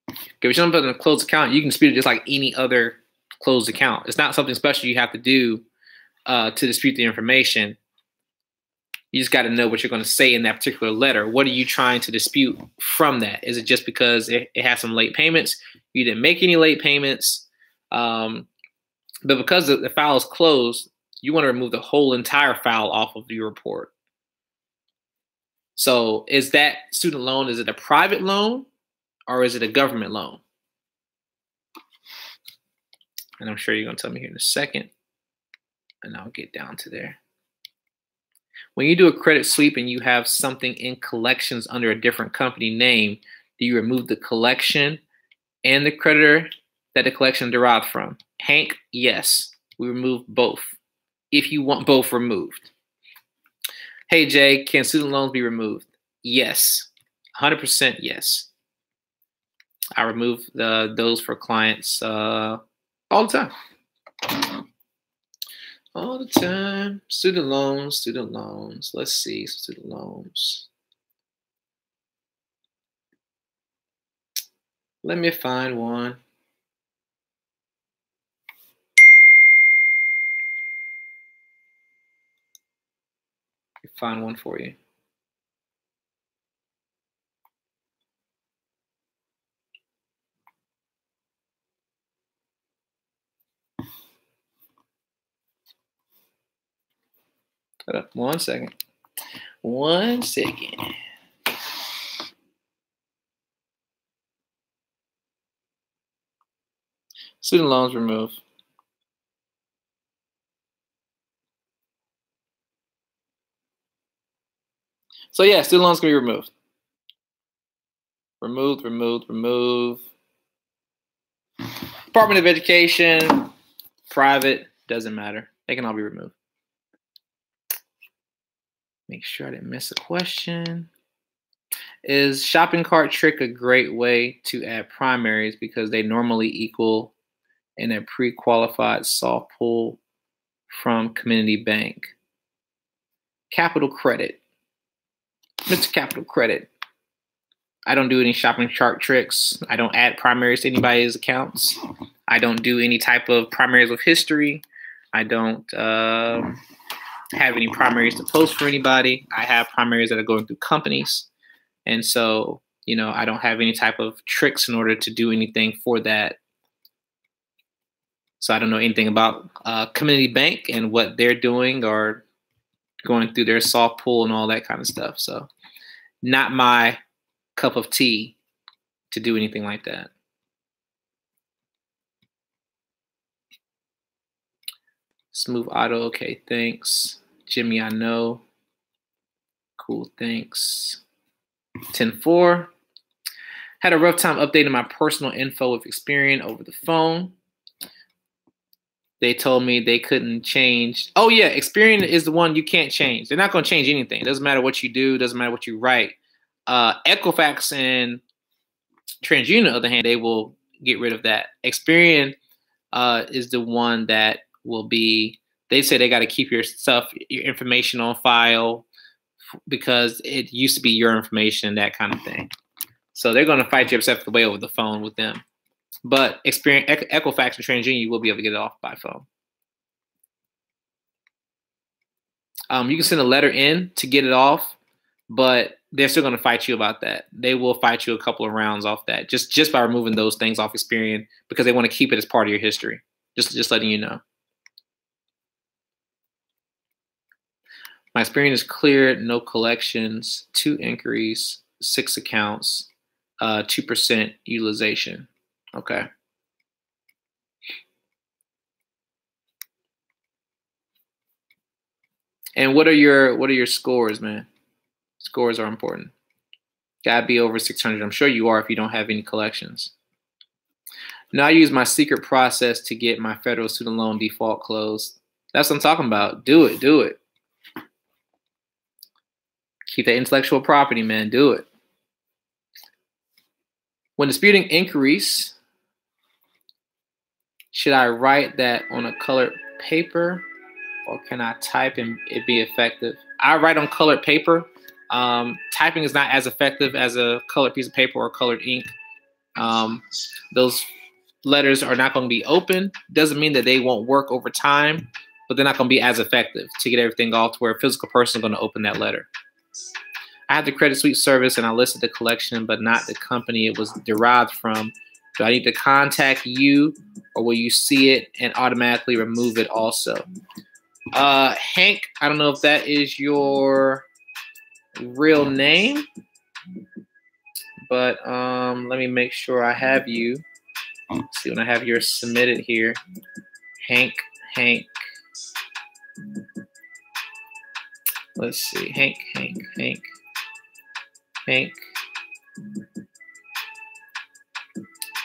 Speaker 1: If you're showing up in a closed account, you can dispute it just like any other closed account. It's not something special you have to do to dispute the information. You just got to know what you're going to say in that particular letter. What are you trying to dispute from that? Is it just because it has some late payments? You didn't make any late payments. But because the file is closed, you want to remove the whole entire file off of your report. So is that student loan, is it a private loan or is it a government loan? And I'm sure you're going to tell me here in a second. And I'll get down to there. When you do a credit sweep and you have something in collections under a different company name, do you remove the collection and the creditor that the collection derived from? Hank, yes. We remove both if you want both removed. Hey, Jay, can student loans be removed? Yes. 100% yes. I remove those for clients all the time. All the time. Student loans, student loans. Let's see, student loans. Let me find one. Find one for you. Hold up 1 second. 1 second. Student loans removed. So yeah, student loans can be removed. Removed. Department of Education, private, doesn't matter. They can all be removed. Make sure I didn't miss a question. Is shopping cart trick a great way to add primaries because they normally equal in a pre-qualified soft pull from Community Bank? Capital Credit. Mr. Capital Credit. I don't do any shopping chart tricks. I don't add primaries to anybody's accounts. I don't do any type of primaries with history. I don't have any primaries to post for anybody. I have primaries that are going through companies. And so, you know, I don't have any type of tricks in order to do anything for that. So I don't know anything about Community Bank and what they're doing or going through their soft pull and all that kind of stuff. So not my cup of tea to do anything like that. Smooth Auto, okay, thanks. Jimmy, I know. Cool, thanks. 10-4. Had a rough time updating my personal info with Experian over the phone. They told me they couldn't change. Oh yeah, Experian is the one you can't change. They're not going to change anything. It doesn't matter what you do. It doesn't matter what you write. Equifax and TransUnion, on the other hand, they will get rid of that. Experian is the one that will be, they say they got to keep your stuff, your information on file because it used to be your information, that kind of thing. So they're going to fight you except the way over the phone with them. But Experian, Equifax and TransUnion, you will be able to get it off by phone. You can send a letter in to get it off, but they're still going to fight you about that. They will fight you a couple of rounds off that just by removing those things off Experian because they want to keep it as part of your history. Just letting you know. My Experian is cleared, no collections, 2 inquiries, 6 accounts, 2% utilization. Okay. And what are your scores, man? Scores are important. Gotta be over 600. I'm sure you are if you don't have any collections. Now I use my secret process to get my federal student loan default closed. That's what I'm talking about. Do it. Do it. Keep that intellectual property, man. Do it. When disputing inquiries, should I write that on a colored paper or can I type and it be effective? I write on colored paper. Typing is not as effective as a colored piece of paper or colored ink. Those letters are not going to be open. Doesn't mean that they won't work over time, but they're not going to be as effective to get everything off to where a physical person is going to open that letter. I have the Credit Suite service and I listed the collection, but not the company it was derived from. Do I need to contact you or will you see it and automatically remove it also? Hank, I don't know if that is your real name, but let me make sure I have you. Let's see when I have yours submitted here. Hank. Let's see, Hank. I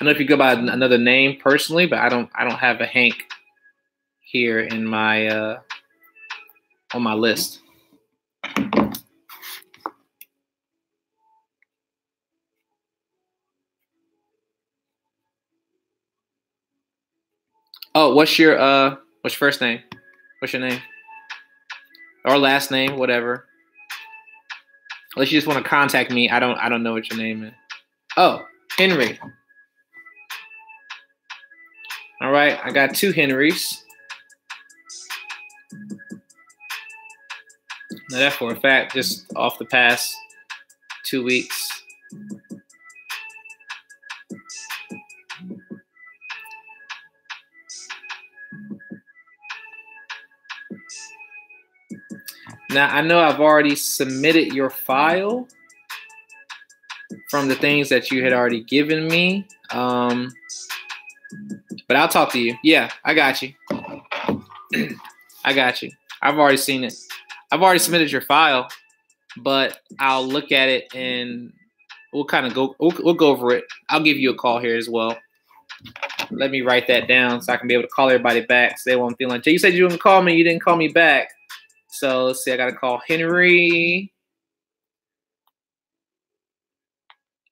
Speaker 1: don't know if you go by another name personally, but I don't have a Hank here in my on my list. Oh, what's your first name? What's your name? Or last name, whatever. Unless you just want to contact me, I don't know what your name is. Oh, Henry. All right, I got 2 Henrys. Now that for a fact, just off the past 2 weeks. Now, I know I've already submitted your file from the things that you had already given me. But I'll talk to you. Yeah, I got you. I got you. I've already seen it. I've already submitted your file, but I'll look at it and we'll kind of go over it. I'll give you a call here as well. Let me write that down so I can be able to call everybody back so they won't feel like, Jay, you said you were going to call me. You didn't call me back. So let's see. I got to call Henry.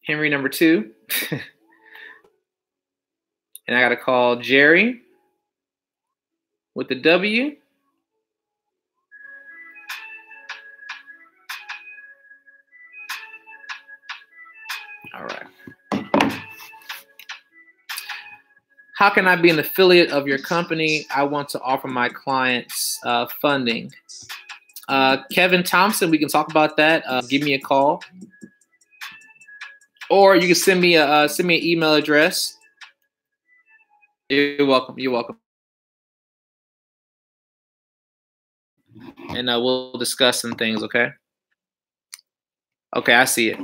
Speaker 1: Henry number 2. And I got to call Jerry with the W. All right. How can I be an affiliate of your company? I want to offer my clients funding. Kevin Thompson, we can talk about that. Give me a call. Or you can send me an email address. You're welcome. You're welcome. And we'll discuss some things, okay? Okay, I see it.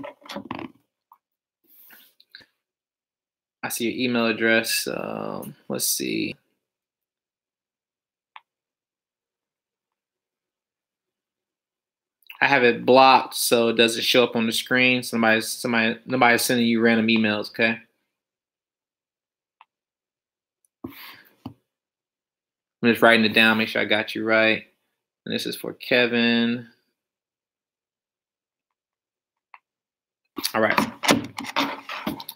Speaker 1: I see your email address. Let's see. I have it blocked so it doesn't show up on the screen. Nobody's sending you random emails, okay? I'm just writing it down, make sure I got you right. And this is for Kevin. All right.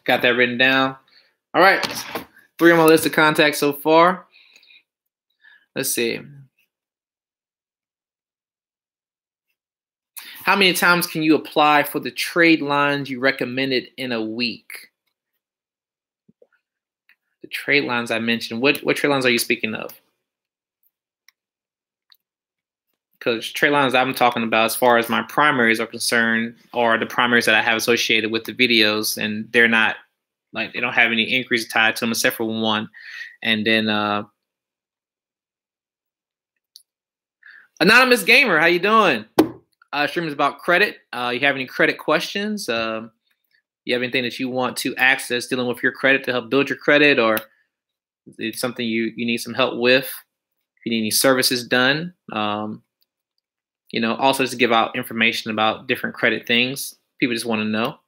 Speaker 1: Got that written down. All right. 3 on my list of contacts so far. Let's see. How many times can you apply for the trade lines you recommended in a week? The trade lines I mentioned. What trade lines are you speaking of? Because trade lines I'm talking about as far as my primaries are concerned are the primaries that I have associated with the videos, and they're not, like, they don't have any increase tied to them except for one. And then Anonymous Gamer, how you doing? Stream is about credit. You have any credit questions? You have anything that you want to access dealing with your credit to help build your credit, or it's something you need some help with? If you need any services done, you know, also just to give out information about different credit things. People just want to know.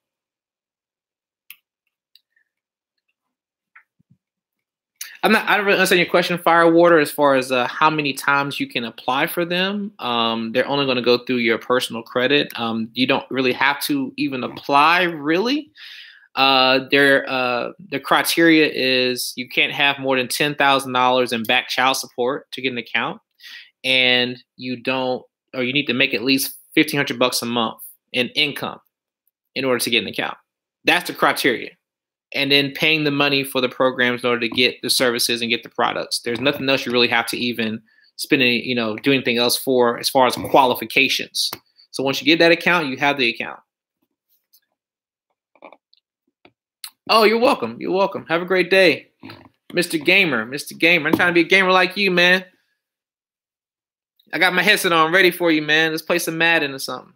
Speaker 1: I don't really understand your question, Firewater, as far as how many times you can apply for them. They're only going to go through your personal credit. You don't really have to even apply, really. The criteria is you can't have more than $10,000 in back child support to get an account, and you need to make at least $1,500 a month in income in order to get an account. That's the criteria. And then paying the money for the programs in order to get the services and get the products. There's nothing else you really have to even spend any, do anything else for as far as qualifications. So once you get that account, you have the account. Oh, you're welcome. You're welcome. Have a great day. Mr. Gamer. Mr. Gamer. I'm trying to be a gamer like you, man. I got my headset on ready for you, man. Let's play some Madden or something.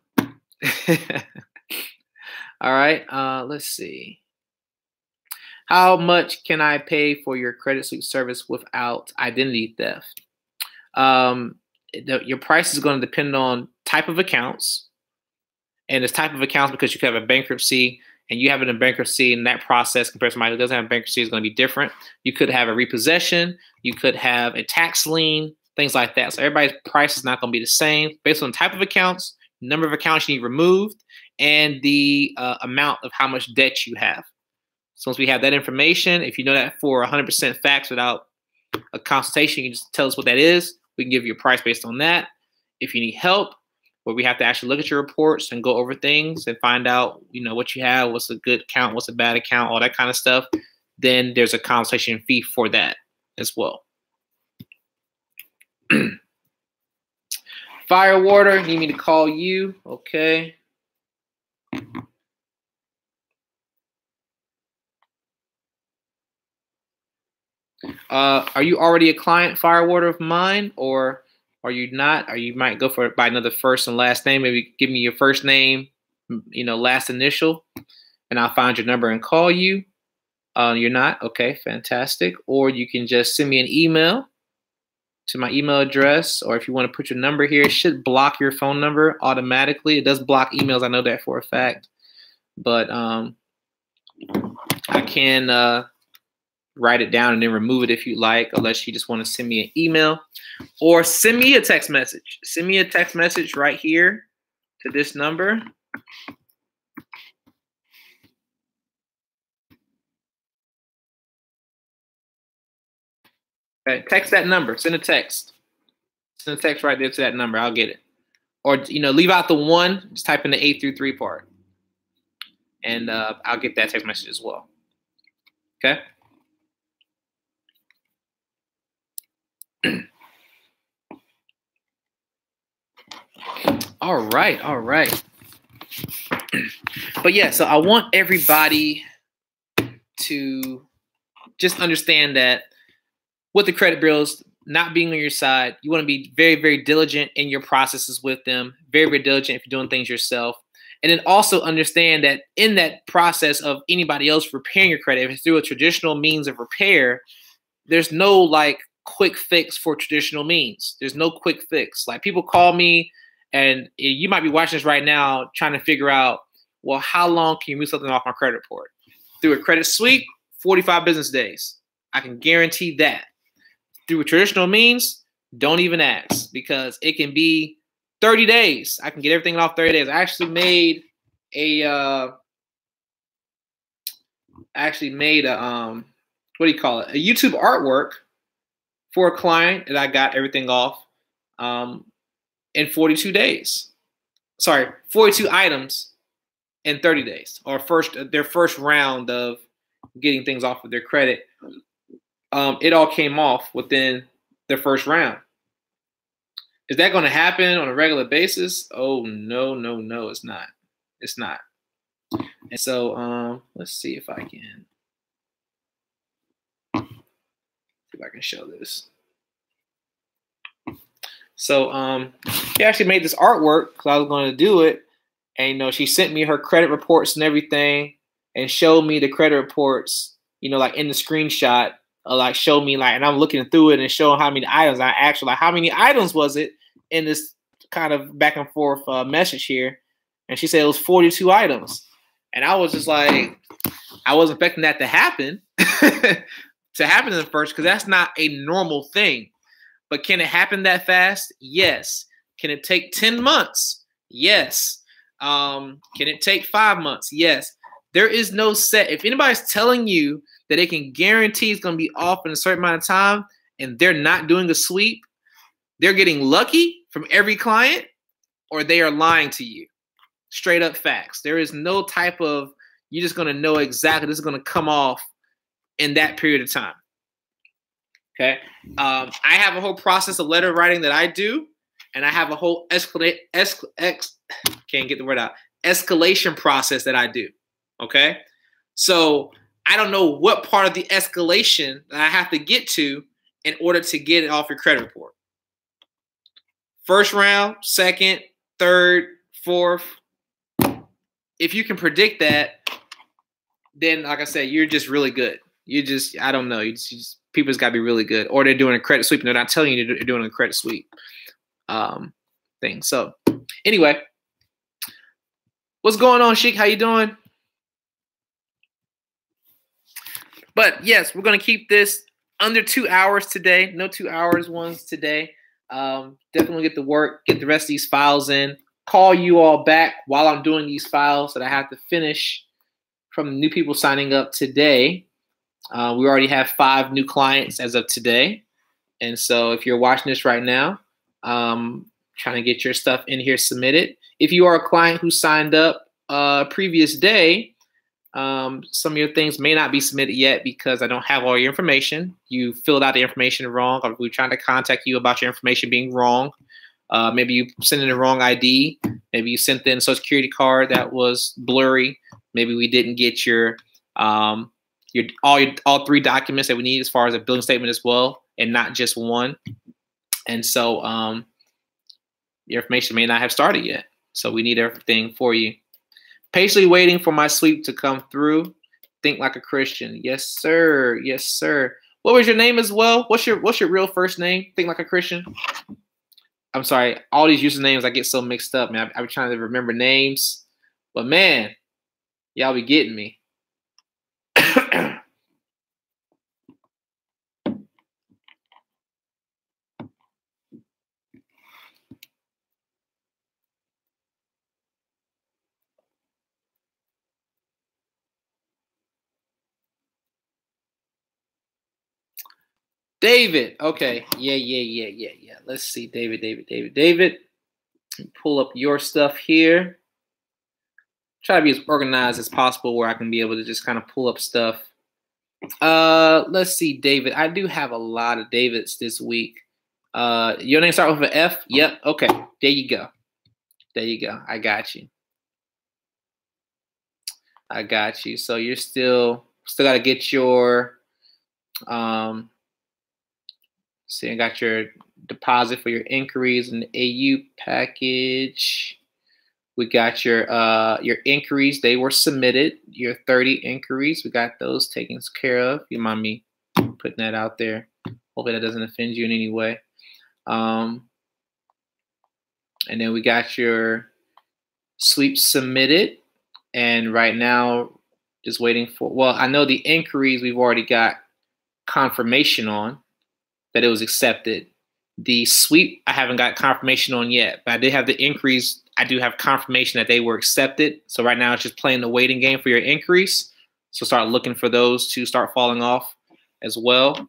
Speaker 1: All right. Let's see. How much can I pay for your credit suite service without identity theft? Your price is going to depend on type of accounts. And it's type of accounts because you could have a bankruptcy, and you have it in bankruptcy, and that process compared to somebody who doesn't have bankruptcy is going to be different. You could have a repossession. You could have a tax lien, things like that. So everybody's price is not going to be the same based on the type of accounts, number of accounts you need removed, and the amount of how much debt you have. So once we have that information, if you know that for 100% facts without a consultation. You just tell us what that is. We can give you a price based on that. If you need help, where we have to actually look at your reports and go over things and find out, what you have, what's a good account, what's a bad account, all that kind of stuff, then there's a consultation fee for that as well. Firewater, need me to call you? Okay. Are you already a client, Firewater, of mine, or are you not? Or you might go for it by another first and last name. Maybe give me your first name, last initial, and I'll find your number and call you. You're not? Okay, fantastic. Or you can just send me an email to my email address, or if you want to put your number here, it should block your phone number automatically. It does block emails. I know that for a fact. But I can write it down and then remove it if you like, unless you just want to send me an email or send me a text message. Send me a text message right here to this number. Okay, text that number. Send a text. Send a text right there to that number. I'll get it. Or, leave out the 1. Just type in the 833 part. And I'll get that text message as well. Okay? All right. But yeah, so I want everybody to just understand that with the credit bureaus not being on your side, you want to be very, very diligent in your processes with them. Very, very diligent if you're doing things yourself. And then also understand that in that process of anybody else repairing your credit, if it's through a traditional means of repair, there's no quick fix for traditional means. There's no quick fix. Like, people call me, and you might be watching this right now trying to figure out, well, how long can you move something off my credit report? Through a credit sweep, 45 business days. I can guarantee that. Through a traditional means, don't even ask, because it can be 30 days. I can get everything off 30 days. I actually made a what do you call it? A YouTube artwork for a client that I got everything off in 42 days. Sorry, 42 items in 30 days, or their first round of getting things off of their credit. It all came off within their first round. Is that going to happen on a regular basis? Oh, no, it's not. It's not. And so let's see if I can show this. So she actually made this artwork because I was going to do it. And, she sent me her credit reports and everything and showed me the credit reports, in the screenshot. Show me, and I'm looking through it and showing how many items. I asked her, how many items was it in this kind of back and forth message here? And she said it was 42 items. And I was just like, I wasn't expecting that to happen, in the first, because that's not a normal thing. But can it happen that fast? Yes. Can it take 10 months? Yes. Can it take 5 months? Yes. There is no set. If anybody's telling you that they can guarantee it's going to be off in a certain amount of time and they're not doing a sweep, they're getting lucky from every client, or they are lying to you. Straight up facts. There is no type of, you're just going to know exactly this is going to come off in that period of time. Okay. I have a whole process of letter writing that I do, and I have a whole escalation process that I do. Okay. So I don't know what part of the escalation that I have to get to in order to get it off your credit report. First round, second, third, fourth. If you can predict that, then like I said, you're just really good. I don't know. People's got to be really good, or they're doing a credit sweep and they're not telling you they're doing a credit sweep thing. So anyway, what's going on, Sheik? How you doing? But yes, we're going to keep this under 2 hours today. No 2 hours ones today. Definitely get to work, get the rest of these files in. Call you all back while I'm doing these files that I have to finish from the new people signing up today. We already have 5 new clients as of today. And so if you're watching this right now, trying to get your stuff in here submitted. If you are a client who signed up previous day, some of your things may not be submitted yet because I don't have all your information. You filled out the information wrong, or we're trying to contact you about your information being wrong. Maybe you sent in the wrong ID. Maybe you sent in a social security card that was blurry. Maybe we didn't get your all 3 documents that we need as far as a billing statement as well, and not just one. And so your information may not have started yet. So we need everything for you. Patiently waiting for my sweep to come through. Think like a Christian. Yes, sir. Yes, sir. What was your name as well? What's your real first name? Think like a Christian. I'm sorry. All these usernames, I get so mixed up, man. I'm trying to remember names. But, man, y'all be getting me. David. Okay. Yeah. Let's see. David. Pull up your stuff here. Try to be as organized as possible where I can be able to just kind of pull up stuff. Let's see, David. I do have a lot of Davids this week. Your name start with an F? Yep. Okay. There you go. I got you. So you're still got to get your see, I got your deposit for your inquiries in the AU package. We got your inquiries. They were submitted. Your 30 inquiries. We got those taken care of. You mind me putting that out there? Hopefully that doesn't offend you in any way. And then we got your sweep submitted. And right now, just waiting for, well, I know the inquiries we've already got confirmation on that it was accepted. The sweep, I haven't got confirmation on yet, but I did have the inquiries. I do have confirmation that they were accepted. So right now it's just playing the waiting game for your inquiries. So start looking for those to start falling off as well.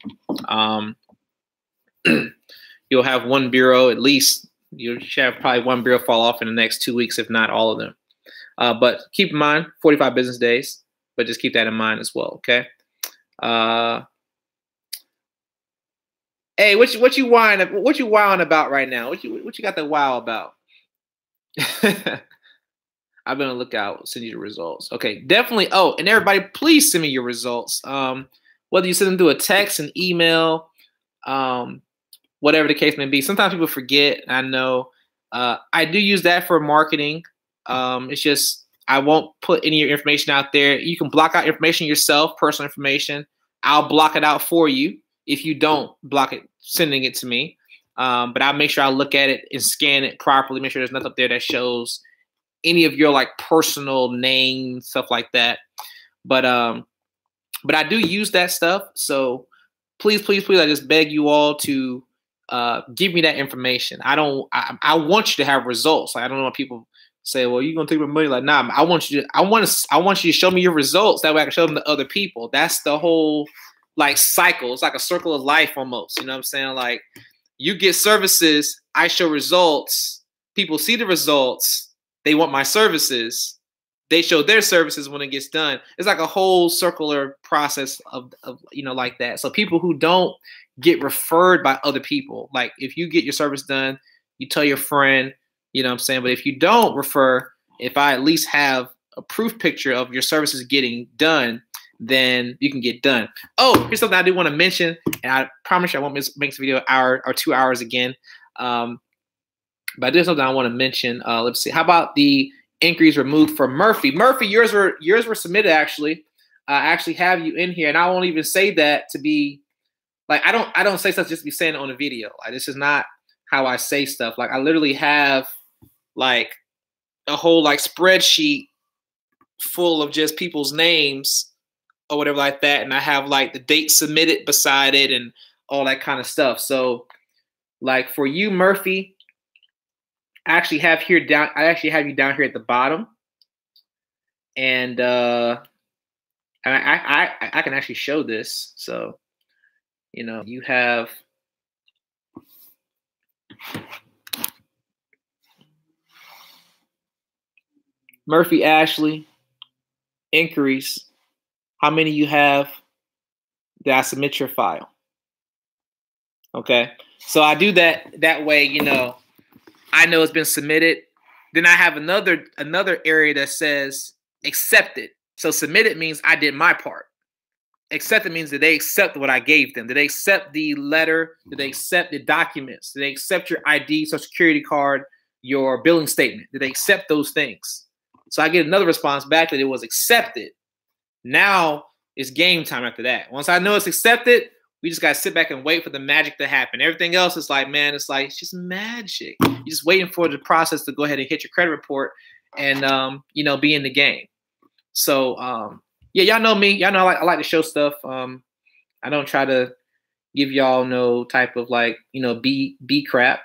Speaker 1: You'll have one bureau at least. You should have probably one bureau fall off in the next 2 weeks, if not all of them. But keep in mind, 45 business days, but just keep that in mind as well, okay? Hey, what you wowing about right now? What you got the wow about? I've been on the lookout. Send you the results. Okay, definitely. Oh, and everybody, please send me your results. Whether you send them through a text, an email, whatever the case may be. Sometimes people forget. I know. I do use that for marketing. It's just I won't put any of your information out there. You can block out information yourself, personal information. I'll block it out for you if you don't block it, sending it to me. But I'll make sure I look at it and scan it properly, make sure there's nothing up there that shows any of your like personal names, stuff like that. But I do use that stuff. So please, I just beg you all to give me that information. I want you to have results. Like, I don't know what people say, well, you're gonna take my money. Like, nah, I want you to show me your results. That way I can show them to other people. That's the whole like cycle. It's like a circle of life almost. You know what I'm saying? Like, you get services, I show results, people see the results, they want my services, they show their services when it gets done. It's like a whole circular process of like that. So people who don't get referred by other people, like if you get your service done, you tell your friend, you know what I'm saying? But if you don't refer, if I at least have a proof picture of your services getting done, then you can get done. Oh, here's something I do want to mention, and I promise you I won't make this video an hour or 2 hours again. But there's something I want to mention. Let's see. How about the inquiries removed for Murphy? Murphy, yours were submitted actually. I actually have you in here, and I won't even say that to be like I don't say stuff just to be saying it on a video. Like, this is not how I say stuff. Like, I literally have like a whole like spreadsheet full of just people's names or whatever like that, and I have like the date submitted beside it and all that kind of stuff. So like for you, Murphy, I actually have you down here at the bottom. And And I can actually show this. So, you know, you have Murphy Ashley inquiries. How many you have that I submit your file? Okay. So I do that way, you know, I know it's been submitted. Then I have another area that says accepted. So submitted means I did my part. Accepted means that they accept what I gave them. Did they accept the letter? Did they accept the documents? Did they accept your ID, social security card, your billing statement? Did they accept those things? So I get another response back that it was accepted. Now it's game time after that. Once I know it's accepted, we just got to sit back and wait for the magic to happen. Everything else is like, man, it's like, it's just magic. You're just waiting for the process to go ahead and hit your credit report and, you know, be in the game. So, yeah, y'all know me. Y'all know I like to show stuff. I don't try to give y'all no type of like, you know, B crap.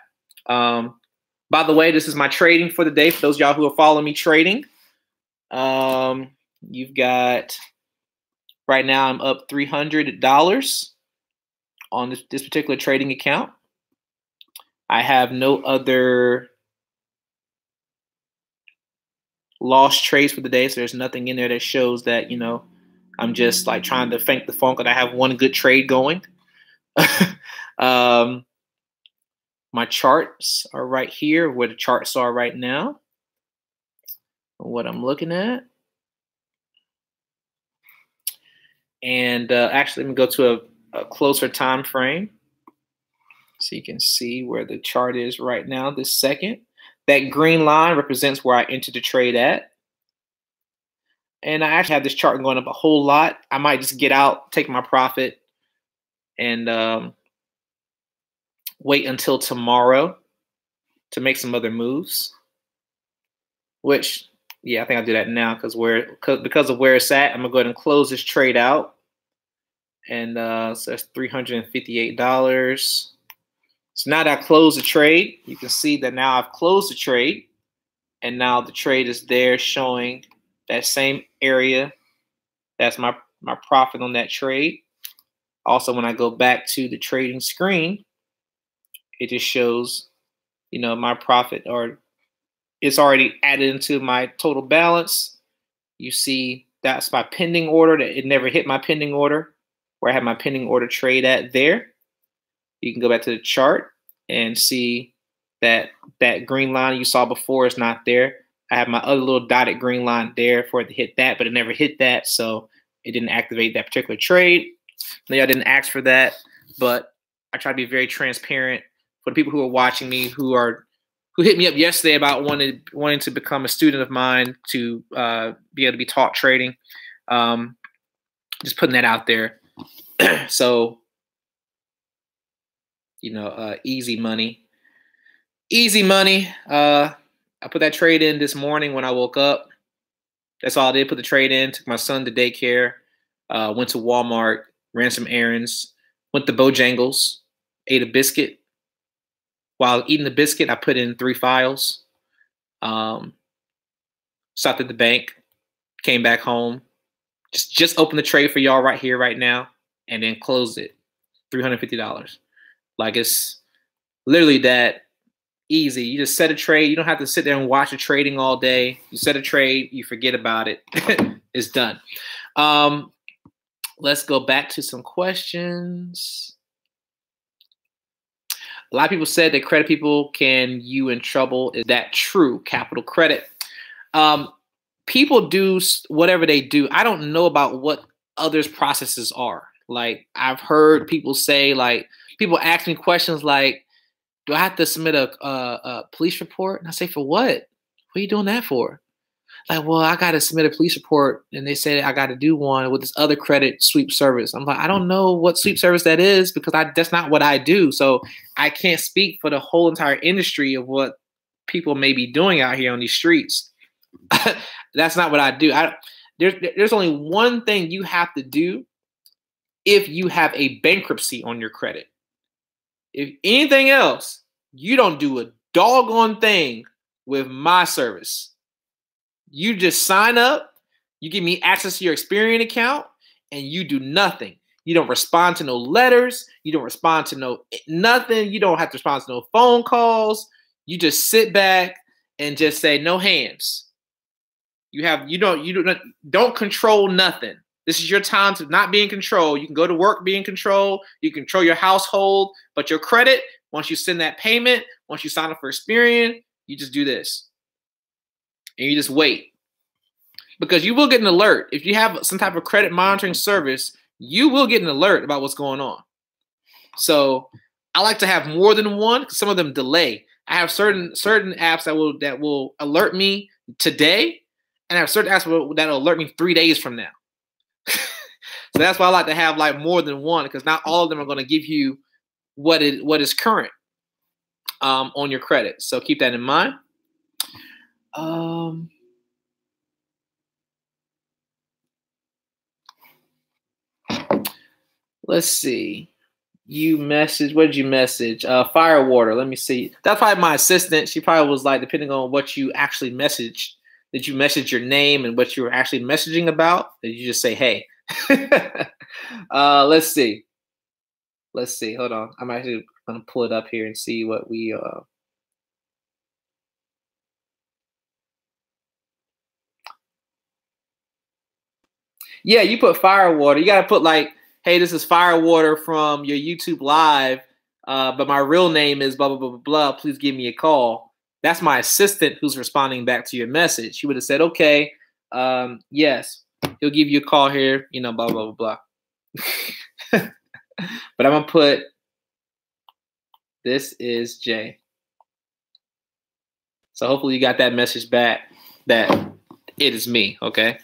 Speaker 1: By the way, this is my trading for the day. For those of y'all who are following me trading, you've got, right now I'm up $300 on this particular trading account. I have no other lost trades for the day, so there's nothing in there that shows that, you know, I'm just like trying to thank the funk that I have one good trade going. My charts are right here, where the charts are right now, what I'm looking at. And actually, let me go to a closer time frame so you can see where the chart is right now this second. That green line represents where I entered the trade at. And I actually have this chart going up a whole lot. I might just get out, take my profit, and wait until tomorrow to make some other moves. Which, yeah, I think I'll do that now because of where it's at. I'm gonna go ahead and close this trade out. And so that's $358. So now that I close the trade, you can see that now I've closed the trade, and now the trade is there showing that same area. That's my profit on that trade. Also, when I go back to the trading screen, it just shows, you know, my profit, or it's already added into my total balance. You see that's my pending order, that it never hit my pending order, where I have my pending order trade at there. You can go back to the chart and see that that green line you saw before is not there. I have my other little dotted green line there for it to hit that, but it never hit that, so it didn't activate that particular trade. Now, I didn't ask for that, but I try to be very transparent for the people who are watching me, who hit me up yesterday about wanting to become a student of mine to be able to be taught trading. Just putting that out there. So, you know, easy money. Easy money. I put that trade in this morning when I woke up. That's all I did. Put the trade in. Took my son to daycare. Went to Walmart. Ran some errands. Went to Bojangles. Ate a biscuit. While eating the biscuit, I put in 3 files. Stopped at the bank. Came back home. Just opened the trade for y'all right here, right now, and then closed it. $350. Like, it's literally that easy. You just set a trade. You don't have to sit there and watch the trading all day. You set a trade, you forget about it. It's done. Let's go back to some questions. A lot of people said that credit people can you in trouble. Is that true? Capital Credit. People do whatever they do. I don't know about what others' processes are. Like, I've heard people say, like, people ask me questions like, do I have to submit a police report? And I say, for what? What are you doing that for? Like, well, I got to submit a police report. And they say I got to do one with this other credit sweep service. I'm like, I don't know what sweep service that is because that's not what I do. So I can't speak for the whole entire industry of what people may be doing out here on these streets. That's not what I do. There's only one thing you have to do if you have a bankruptcy on your credit. If anything else, you don't do a doggone thing with my service. You just sign up, You give me access to your Experian account and you do nothing. You don't respond to no letters. You don't respond to no nothing. You don't have to respond to no phone calls. You just sit back and just say no hands. You don't control nothing. This is your time to not be in control. You can go to work, be in control. You control your household, but your credit, once you send that payment, once you sign up for Experian, you just do this. And you just wait. Because you will get an alert. If you have some type of credit monitoring service, you will get an alert about what's going on. So I like to have more than one because some of them delay. I have certain apps that will alert me today, and I have certain apps that will alert me 3 days from now. So that's why I like to have like more than one, because not all of them are going to give you what is current on your credit. So keep that in mind. Let's see. You message. What did you message? Firewater. Let me see. That's probably my assistant. She probably was like, depending on what you actually messaged, did you message your name and what you were actually messaging about? Did you just say, hey? Let's see. Let's see. Hold on. I'm actually going to pull it up here and see what we Yeah, you put Firewater. You got to put like, hey, this is Firewater from your YouTube live, but my real name is blah, blah, blah, blah, blah. Please give me a call. That's my assistant who's responding back to your message. She would have said, okay, yes, he'll give you a call here, blah, blah, blah, blah. But I'm going to put, this is Jay. So hopefully you got that message back that it is me, okay?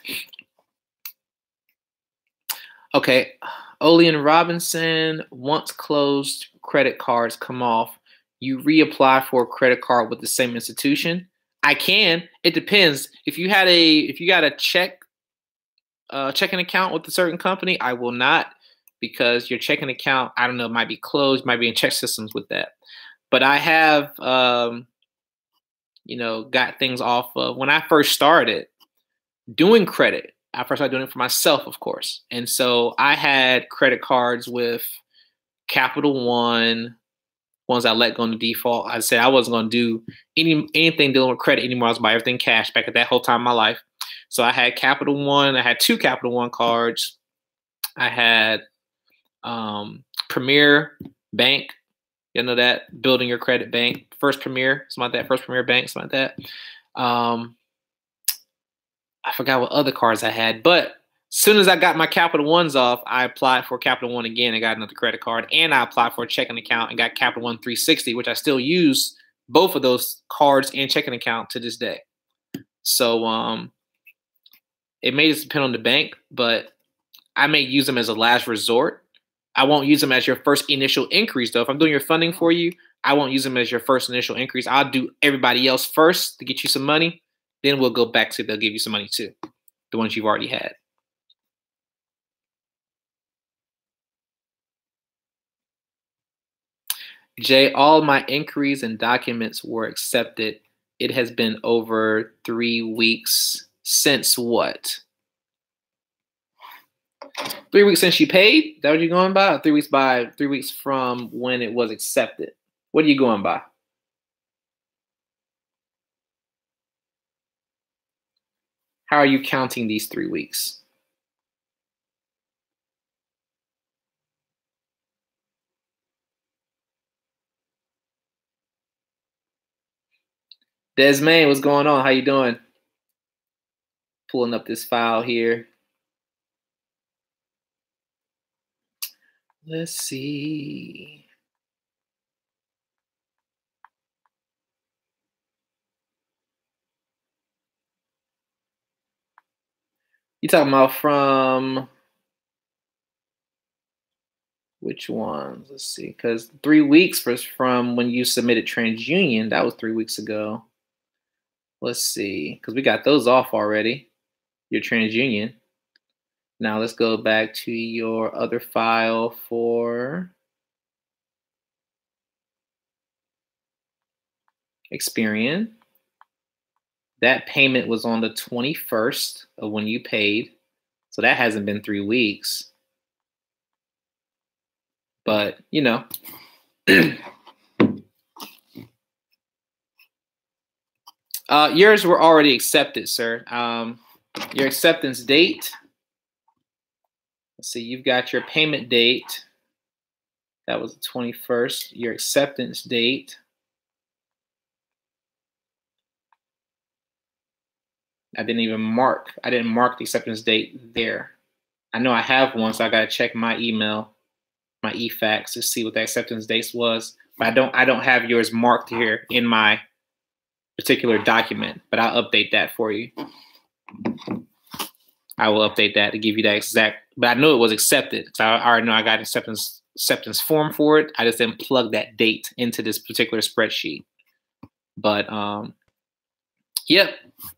Speaker 1: Okay, Olean Robinson, once closed credit cards come off, you reapply for a credit card with the same institution? I can. It depends. If you got a checking account with a certain company, I will not, because your checking account, I don't know, might be closed, might be in check systems with that. But I have, got things off of when I first started doing credit. I first started doing it for myself, of course. And so I had credit cards with Capital One, ones I let go on the default. I said I wasn't going to do anything dealing with credit anymore. I was buying everything cash back at that whole time in my life. So I had Capital One. I had 2 Capital One cards. I had Premier Bank. You know that? Building your credit bank. First Premier, something like that. First Premier Bank, something like that. I forgot what other cards I had, but as soon as I got my Capital Ones off, I applied for Capital One again and got another credit card, and I applied for a checking account and got Capital One 360, which I still use both of those cards and checking account to this day. So it may just depend on the bank, but I may use them as a last resort. I won't use them as your first initial increase, though. If I'm doing your funding for you, I won't use them as your first initial increase. I'll do everybody else first to get you some money. Then we'll go back to they'll give you some money too, the ones you've already had. Jay, all my inquiries and documents were accepted. It has been over 3 weeks. Since what? 3 weeks since you paid? Is that what you're going by? 3 weeks by 3 weeks from when it was accepted. What are you going by? How are you counting these 3 weeks? Desmond, what's going on? How you doing? Pulling up this file here. Let's see. You talking about from which ones? Let's see, because 3 weeks was from when you submitted TransUnion. That was 3 weeks ago. Let's see, because we got those off already. Your TransUnion. Now let's go back to your other file for Experian. That payment was on the 21st of when you paid. So that hasn't been 3 weeks. But, you know, yours were already accepted, sir. Your acceptance date. Let's see, you've got your payment date. That was the 21st. Your acceptance date. I didn't mark the acceptance date there. I know I have one, so I gotta check my email, my eFax, to see what the acceptance date was. But I don't have yours marked here in my particular document, but I'll update that for you. I will update that to give you that exact, but I know it was accepted. So I already know I got acceptance form for it. I just didn't plug that date into this particular spreadsheet. But yep,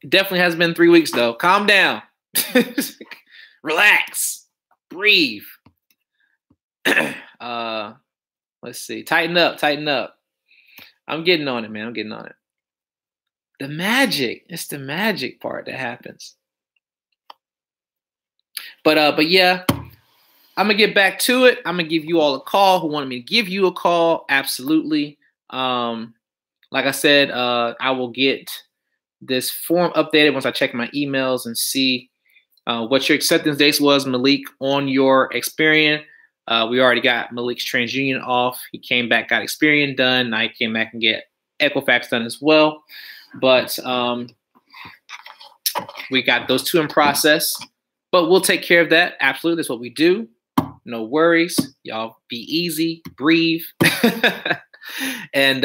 Speaker 1: definitely has been 3 weeks though. Calm down. Relax. Breathe. Let's see. Tighten up. I'm getting on it, man. I'm getting on it. The magic. It's the magic part that happens. But yeah, I'm gonna get back to it. I'm gonna give you all a call who wanted me to give you a call. Absolutely. Like I said, I will get this form updated once I check my emails and see what your acceptance dates was, Malik, on your Experian. We already got Malik's TransUnion off. He came back, got Experian done. I came back and get Equifax done as well. But we got those two in process. But we'll take care of that. Absolutely, that's what we do. No worries. Y'all be easy, breathe. And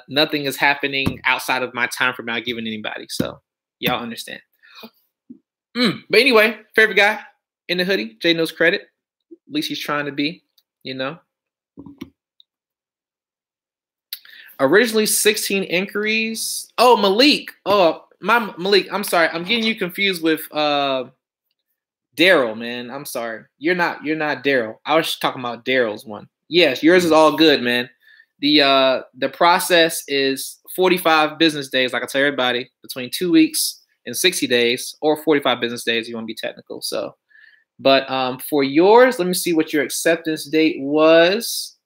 Speaker 1: nothing is happening outside of my time from not giving anybody. So y'all understand. But anyway, favorite guy in the hoodie, Jay Knows Credit. At least he's trying to be, you know. Originally 16 inquiries. Oh, Malik. Oh, my Malik. I'm sorry. I'm getting you confused with Daryl, man. I'm sorry. You're not Daryl. I was just talking about Daryl's one. Yes, yours is all good, man. The process is 45 business days, like I tell everybody, between 2 weeks and 60 days, or 45 business days. You want to be technical. So, but for yours, let me see what your acceptance date was.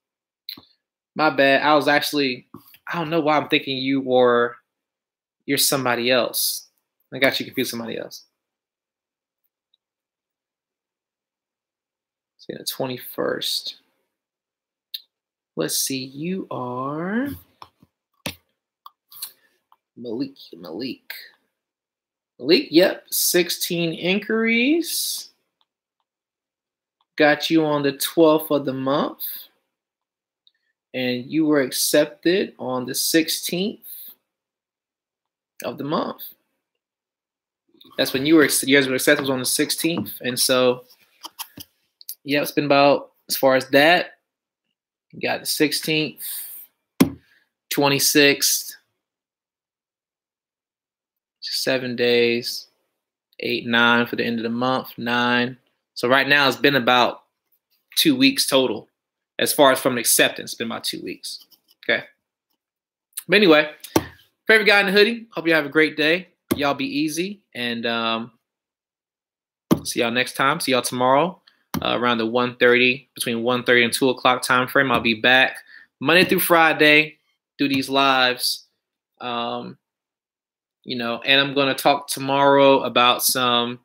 Speaker 1: My bad. I don't know why I'm thinking you're somebody else. I got you confused with somebody else. See, the 21st. Let's see. You are Malik. Malik, yep. 16 inquiries. Got you on the 12th of the month. And you were accepted on the 16th of the month. That's when you guys were accepted, was on the 16th. And so, yeah, it's been about, as far as that, you got the 16th, 26th, 7 days, 8, 9 for the end of the month, 9. So right now it's been about 2 weeks total. As far as from acceptance, it's been about 2 weeks. Okay. But anyway, favorite guy in the hoodie. Hope you have a great day. Y'all be easy. And see y'all next time. See y'all tomorrow around the 1:30, between 1:30 and 2 o'clock time frame. I'll be back Monday through Friday, do these lives. You know, and I'm going to talk tomorrow about some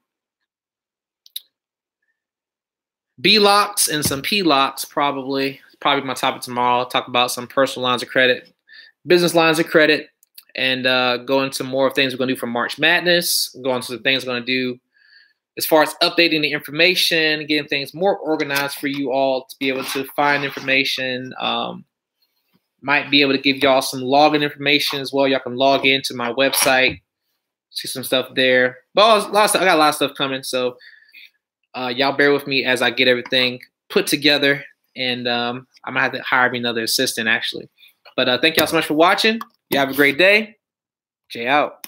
Speaker 1: B-locks and some P-locks, probably my topic tomorrow. I'll talk about some personal lines of credit, business lines of credit, and go into more of things we're going to do for March Madness, go into the things we're going to do as far as updating the information, getting things more organized for you all to be able to find information. Might be able to give y'all some login information as well. Y'all can log into my website, see some stuff there. But I got a lot of stuff coming, so y'all bear with me as I get everything put together. And I might have to hire me another assistant, actually. But thank y'all so much for watching. You have a great day. Jay out.